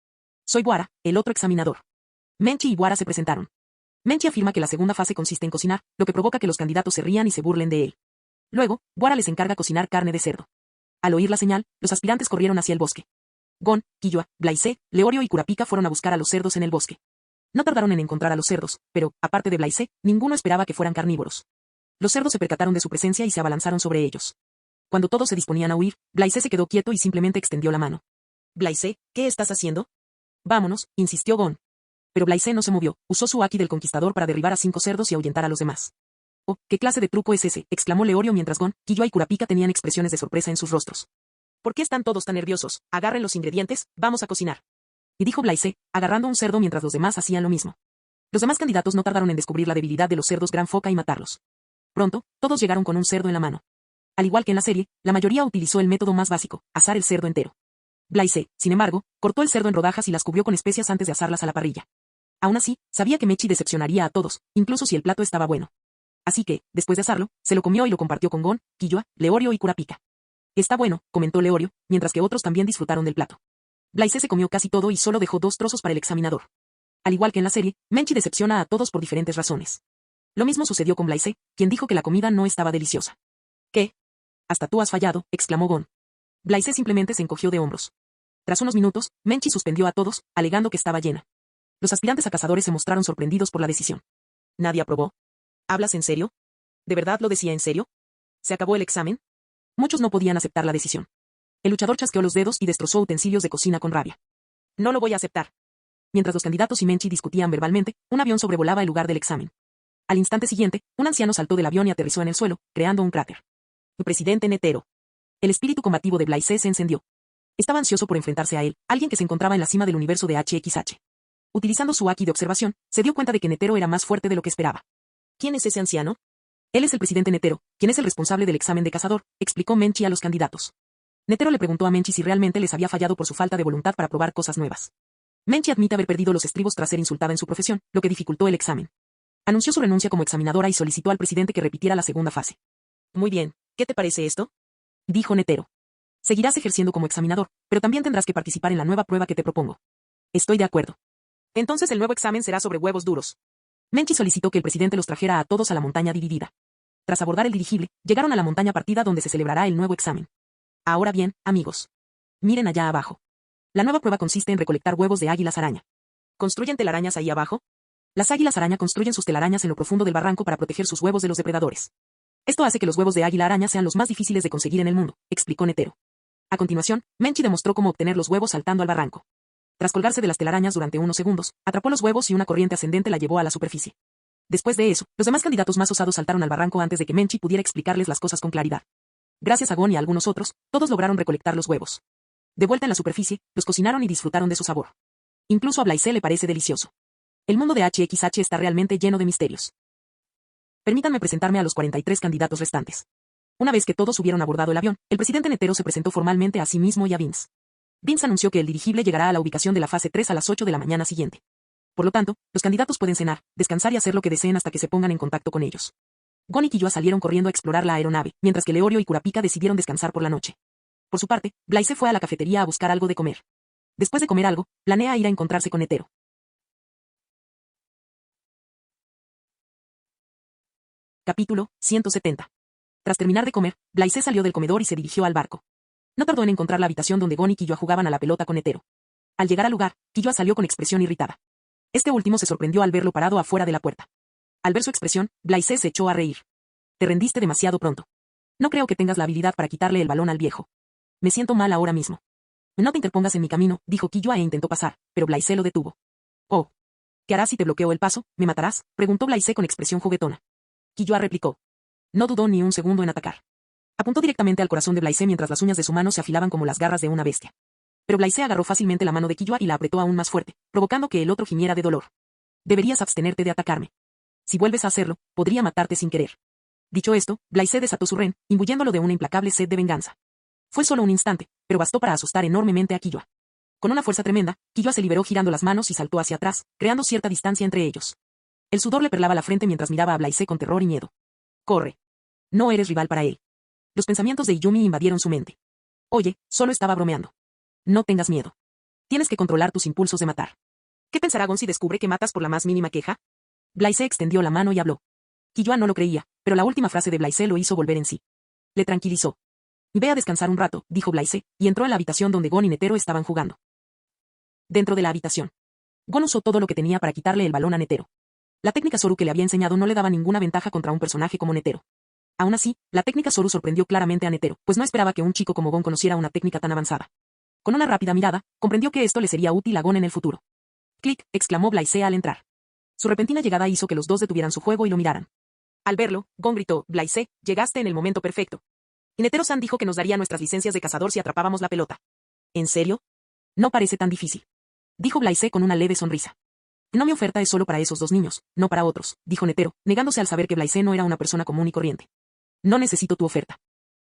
Soy Buara, el otro examinador. Menchi y Buara se presentaron. Menchi afirma que la segunda fase consiste en cocinar, lo que provoca que los candidatos se rían y se burlen de él. Luego, Buara les encarga cocinar carne de cerdo. Al oír la señal, los aspirantes corrieron hacia el bosque. Gon, Killua, Blaze, Leorio y Kurapika fueron a buscar a los cerdos en el bosque. No tardaron en encontrar a los cerdos, pero, aparte de Blaze, ninguno esperaba que fueran carnívoros. Los cerdos se percataron de su presencia y se abalanzaron sobre ellos. Cuando todos se disponían a huir, Blaze se quedó quieto y simplemente extendió la mano. Blaze, ¿qué estás haciendo? Vámonos, insistió Gon. Pero Blaze no se movió, usó su haki del conquistador para derribar a 5 cerdos y ahuyentar a los demás. Oh, ¿qué clase de truco es ese?, exclamó Leorio mientras Gon, Killua y Kurapika tenían expresiones de sorpresa en sus rostros. ¿Por qué están todos tan nerviosos? Agarren los ingredientes, vamos a cocinar. Y dijo Blaze, agarrando un cerdo mientras los demás hacían lo mismo. Los demás candidatos no tardaron en descubrir la debilidad de los cerdos gran foca y matarlos. Pronto, todos llegaron con un cerdo en la mano. Al igual que en la serie, la mayoría utilizó el método más básico, asar el cerdo entero. Blaze, sin embargo, cortó el cerdo en rodajas y las cubrió con especias antes de asarlas a la parrilla. Aún así, sabía que Mechi decepcionaría a todos, incluso si el plato estaba bueno. Así que, después de asarlo, se lo comió y lo compartió con Gon, Killua, Leorio y Kurapika. Está bueno, comentó Leorio, mientras que otros también disfrutaron del plato. Blaze se comió casi todo y solo dejó 2 trozos para el examinador. Al igual que en la serie, Menchi decepciona a todos por diferentes razones. Lo mismo sucedió con Blaze, quien dijo que la comida no estaba deliciosa. ¿Qué? Hasta tú has fallado, exclamó Gon. Blaze simplemente se encogió de hombros. Tras unos minutos, Menchi suspendió a todos, alegando que estaba llena. Los aspirantes a cazadores se mostraron sorprendidos por la decisión. ¿Nadie aprobó? ¿Hablas en serio? ¿De verdad lo decía en serio? ¿Se acabó el examen? Muchos no podían aceptar la decisión. El luchador chasqueó los dedos y destrozó utensilios de cocina con rabia. No lo voy a aceptar. Mientras los candidatos y Menchi discutían verbalmente, un avión sobrevolaba el lugar del examen. Al instante siguiente, un anciano saltó del avión y aterrizó en el suelo, creando un cráter. El presidente Netero. El espíritu combativo de Blaze se encendió. Estaba ansioso por enfrentarse a él, alguien que se encontraba en la cima del universo de HXH. Utilizando su haki de observación, se dio cuenta de que Netero era más fuerte de lo que esperaba. ¿Quién es ese anciano? Él es el presidente Netero, quien es el responsable del examen de cazador, explicó Menchi a los candidatos. Netero le preguntó a Menchi si realmente les había fallado por su falta de voluntad para probar cosas nuevas. Menchi admite haber perdido los estribos tras ser insultada en su profesión, lo que dificultó el examen. Anunció su renuncia como examinadora y solicitó al presidente que repitiera la segunda fase. Muy bien, ¿qué te parece esto?, dijo Netero. Seguirás ejerciendo como examinador, pero también tendrás que participar en la nueva prueba que te propongo. Estoy de acuerdo. Entonces el nuevo examen será sobre huevos duros. Menchi solicitó que el presidente los trajera a todos a la montaña dividida. Tras abordar el dirigible, llegaron a la montaña partida donde se celebrará el nuevo examen. Ahora bien, amigos. Miren allá abajo. La nueva prueba consiste en recolectar huevos de águilas araña. ¿Construyen telarañas ahí abajo? Las águilas araña construyen sus telarañas en lo profundo del barranco para proteger sus huevos de los depredadores. Esto hace que los huevos de águila araña sean los más difíciles de conseguir en el mundo, explicó Netero. A continuación, Menchi demostró cómo obtener los huevos saltando al barranco. Tras colgarse de las telarañas durante unos segundos, atrapó los huevos y una corriente ascendente la llevó a la superficie. Después de eso, los demás candidatos más osados saltaron al barranco antes de que Menchi pudiera explicarles las cosas con claridad. Gracias a Gon y a algunos otros, todos lograron recolectar los huevos. De vuelta en la superficie, los cocinaron y disfrutaron de su sabor. Incluso a Blaze le parece delicioso. El mundo de HXH está realmente lleno de misterios. Permítanme presentarme a los 43 candidatos restantes. Una vez que todos hubieron abordado el avión, el presidente Netero se presentó formalmente a sí mismo y a Vince. Vince anunció que el dirigible llegará a la ubicación de la fase 3 a las 8 de la mañana siguiente. Por lo tanto, los candidatos pueden cenar, descansar y hacer lo que deseen hasta que se pongan en contacto con ellos. Gon y Killua salieron corriendo a explorar la aeronave, mientras que Leorio y Kurapika decidieron descansar por la noche. Por su parte, Blaise fue a la cafetería a buscar algo de comer. Después de comer algo, planea ir a encontrarse con Netero. Capítulo 170. Tras terminar de comer, Blaise salió del comedor y se dirigió al barco. No tardó en encontrar la habitación donde Gon y Killua jugaban a la pelota con Netero. Al llegar al lugar, Killua salió con expresión irritada. Este último se sorprendió al verlo parado afuera de la puerta. Al ver su expresión, Blaise se echó a reír. Te rendiste demasiado pronto. No creo que tengas la habilidad para quitarle el balón al viejo. Me siento mal ahora mismo. No te interpongas en mi camino, dijo Killua e intentó pasar, pero Blaise lo detuvo. Oh. ¿Qué harás si te bloqueo el paso? ¿Me matarás? Preguntó Blaise con expresión juguetona. Killua replicó. No dudó ni un segundo en atacar. Apuntó directamente al corazón de Blaise mientras las uñas de su mano se afilaban como las garras de una bestia. Pero Blaise agarró fácilmente la mano de Killua y la apretó aún más fuerte, provocando que el otro gimiera de dolor. Deberías abstenerte de atacarme. Si vuelves a hacerlo, podría matarte sin querer. Dicho esto, Blaise desató su ren, imbuyéndolo de una implacable sed de venganza. Fue solo un instante, pero bastó para asustar enormemente a Killua. Con una fuerza tremenda, Killua se liberó girando las manos y saltó hacia atrás, creando cierta distancia entre ellos. El sudor le perlaba la frente mientras miraba a Blaise con terror y miedo. Corre. No eres rival para él. Los pensamientos de Iyumi invadieron su mente. Oye, solo estaba bromeando. No tengas miedo. Tienes que controlar tus impulsos de matar. ¿Qué pensará Gon si descubre que matas por la más mínima queja? Blaise extendió la mano y habló. Killua no lo creía, pero la última frase de Blaise lo hizo volver en sí. Le tranquilizó. Ve a descansar un rato, dijo Blaise, y entró a la habitación donde Gon y Netero estaban jugando. Dentro de la habitación. Gon usó todo lo que tenía para quitarle el balón a Netero. La técnica Zoru que le había enseñado no le daba ninguna ventaja contra un personaje como Netero. Aún así, la técnica Zoru sorprendió claramente a Netero, pues no esperaba que un chico como Gon conociera una técnica tan avanzada. Con una rápida mirada, comprendió que esto le sería útil a Gon en el futuro. «Clic», exclamó Blaise al entrar. Su repentina llegada hizo que los dos detuvieran su juego y lo miraran. Al verlo, Gon gritó, «Blaise, llegaste en el momento perfecto. Y Netero-san dijo que nos daría nuestras licencias de cazador si atrapábamos la pelota». «¿En serio? No parece tan difícil», dijo Blaise con una leve sonrisa. «No, mi oferta es solo para esos dos niños, no para otros», dijo Netero, negándose al saber que Blaise no era una persona común y corriente. «No necesito tu oferta.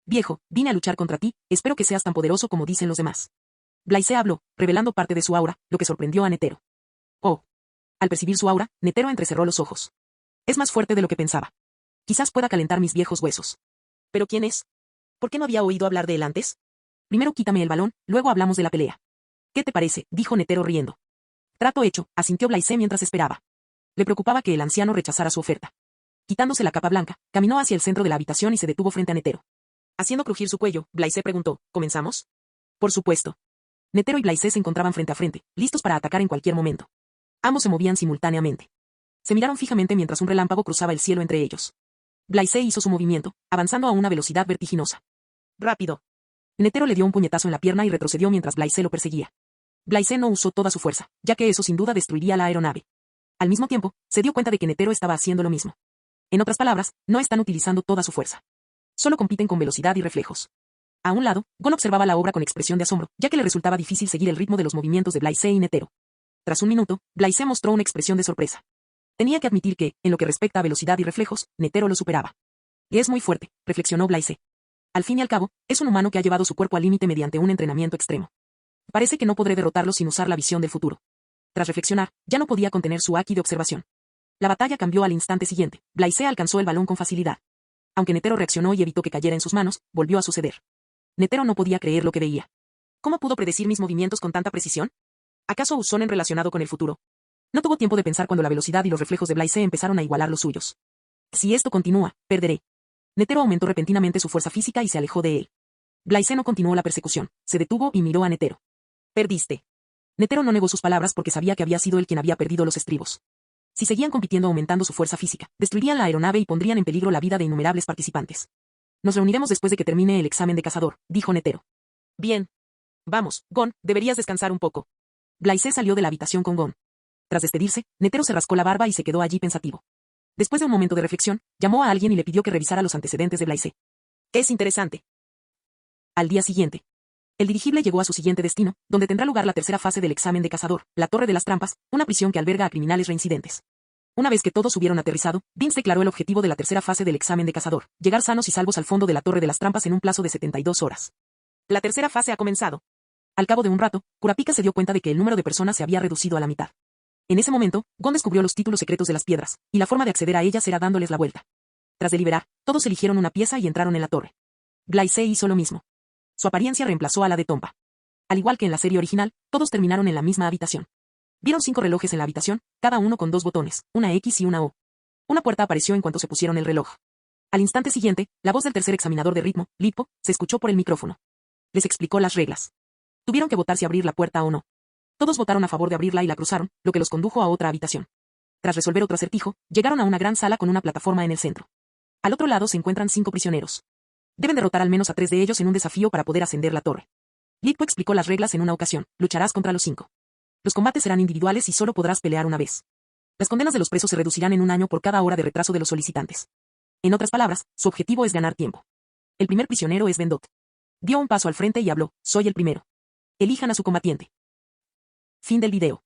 Viejo, vine a luchar contra ti, espero que seas tan poderoso como dicen los demás». Blaise habló, revelando parte de su aura, lo que sorprendió a Netero. Oh. Al percibir su aura, Netero entrecerró los ojos. Es más fuerte de lo que pensaba. Quizás pueda calentar mis viejos huesos. ¿Pero quién es? ¿Por qué no había oído hablar de él antes? Primero quítame el balón, luego hablamos de la pelea. ¿Qué te parece?, dijo Netero riendo. Trato hecho, asintió Blaise mientras esperaba. Le preocupaba que el anciano rechazara su oferta. Quitándose la capa blanca, caminó hacia el centro de la habitación y se detuvo frente a Netero. Haciendo crujir su cuello, Blaise preguntó, ¿comenzamos? Por supuesto. Netero y Blaise se encontraban frente a frente, listos para atacar en cualquier momento. Ambos se movían simultáneamente. Se miraron fijamente mientras un relámpago cruzaba el cielo entre ellos. Blaise hizo su movimiento, avanzando a una velocidad vertiginosa. ¡Rápido! Netero le dio un puñetazo en la pierna y retrocedió mientras Blaise lo perseguía. Blaise no usó toda su fuerza, ya que eso sin duda destruiría la aeronave. Al mismo tiempo, se dio cuenta de que Netero estaba haciendo lo mismo. En otras palabras, no están utilizando toda su fuerza. Solo compiten con velocidad y reflejos. A un lado, Gon observaba la obra con expresión de asombro, ya que le resultaba difícil seguir el ritmo de los movimientos de Blaise y Netero. Tras un minuto, Blaise mostró una expresión de sorpresa. Tenía que admitir que, en lo que respecta a velocidad y reflejos, Netero lo superaba. Y es muy fuerte, reflexionó Blaise. Al fin y al cabo, es un humano que ha llevado su cuerpo al límite mediante un entrenamiento extremo. Parece que no podré derrotarlo sin usar la visión del futuro. Tras reflexionar, ya no podía contener su haki de observación. La batalla cambió al instante siguiente. Blaise alcanzó el balón con facilidad. Aunque Netero reaccionó y evitó que cayera en sus manos, volvió a suceder. Netero no podía creer lo que veía. ¿Cómo pudo predecir mis movimientos con tanta precisión? ¿Acaso usó en relacionado con el futuro? No tuvo tiempo de pensar cuando la velocidad y los reflejos de Blaise empezaron a igualar los suyos. Si esto continúa, perderé. Netero aumentó repentinamente su fuerza física y se alejó de él. Blaise no continuó la persecución, se detuvo y miró a Netero. Perdiste. Netero no negó sus palabras porque sabía que había sido él quien había perdido los estribos. Si seguían compitiendo aumentando su fuerza física, destruirían la aeronave y pondrían en peligro la vida de innumerables participantes. Nos reuniremos después de que termine el examen de cazador, dijo Netero. Bien. Vamos, Gon, deberías descansar un poco. Blaise salió de la habitación con Gon. Tras despedirse, Netero se rascó la barba y se quedó allí pensativo. Después de un momento de reflexión, llamó a alguien y le pidió que revisara los antecedentes de Blaise. Es interesante. Al día siguiente, el dirigible llegó a su siguiente destino, donde tendrá lugar la tercera fase del examen de cazador, la Torre de las Trampas, una prisión que alberga a criminales reincidentes. Una vez que todos hubieron aterrizado, Vince declaró el objetivo de la tercera fase del examen de cazador, llegar sanos y salvos al fondo de la Torre de las Trampas en un plazo de 72 horas. La tercera fase ha comenzado. Al cabo de un rato, Kurapika se dio cuenta de que el número de personas se había reducido a la mitad. En ese momento, Gon descubrió los títulos secretos de las piedras, y la forma de acceder a ellas era dándoles la vuelta. Tras deliberar, todos eligieron una pieza y entraron en la torre. Blaise hizo lo mismo. Su apariencia reemplazó a la de Tompa. Al igual que en la serie original, todos terminaron en la misma habitación. Vieron 5 relojes en la habitación, cada uno con 2 botones, una X y una O. Una puerta apareció en cuanto se pusieron el reloj. Al instante siguiente, la voz del tercer examinador de ritmo, Litpo, se escuchó por el micrófono. Les explicó las reglas. Tuvieron que votar si abrir la puerta o no. Todos votaron a favor de abrirla y la cruzaron, lo que los condujo a otra habitación. Tras resolver otro acertijo, llegaron a una gran sala con una plataforma en el centro. Al otro lado se encuentran 5 prisioneros. Deben derrotar al menos a 3 de ellos en un desafío para poder ascender la torre. Litpo explicó las reglas en una ocasión, lucharás contra los 5. Los combates serán individuales y solo podrás pelear una vez. Las condenas de los presos se reducirán en 1 año por cada hora de retraso de los solicitantes. En otras palabras, su objetivo es ganar tiempo. El primer prisionero es Vendot. Dio un paso al frente y habló, soy el primero. Elijan a su combatiente. Fin del video.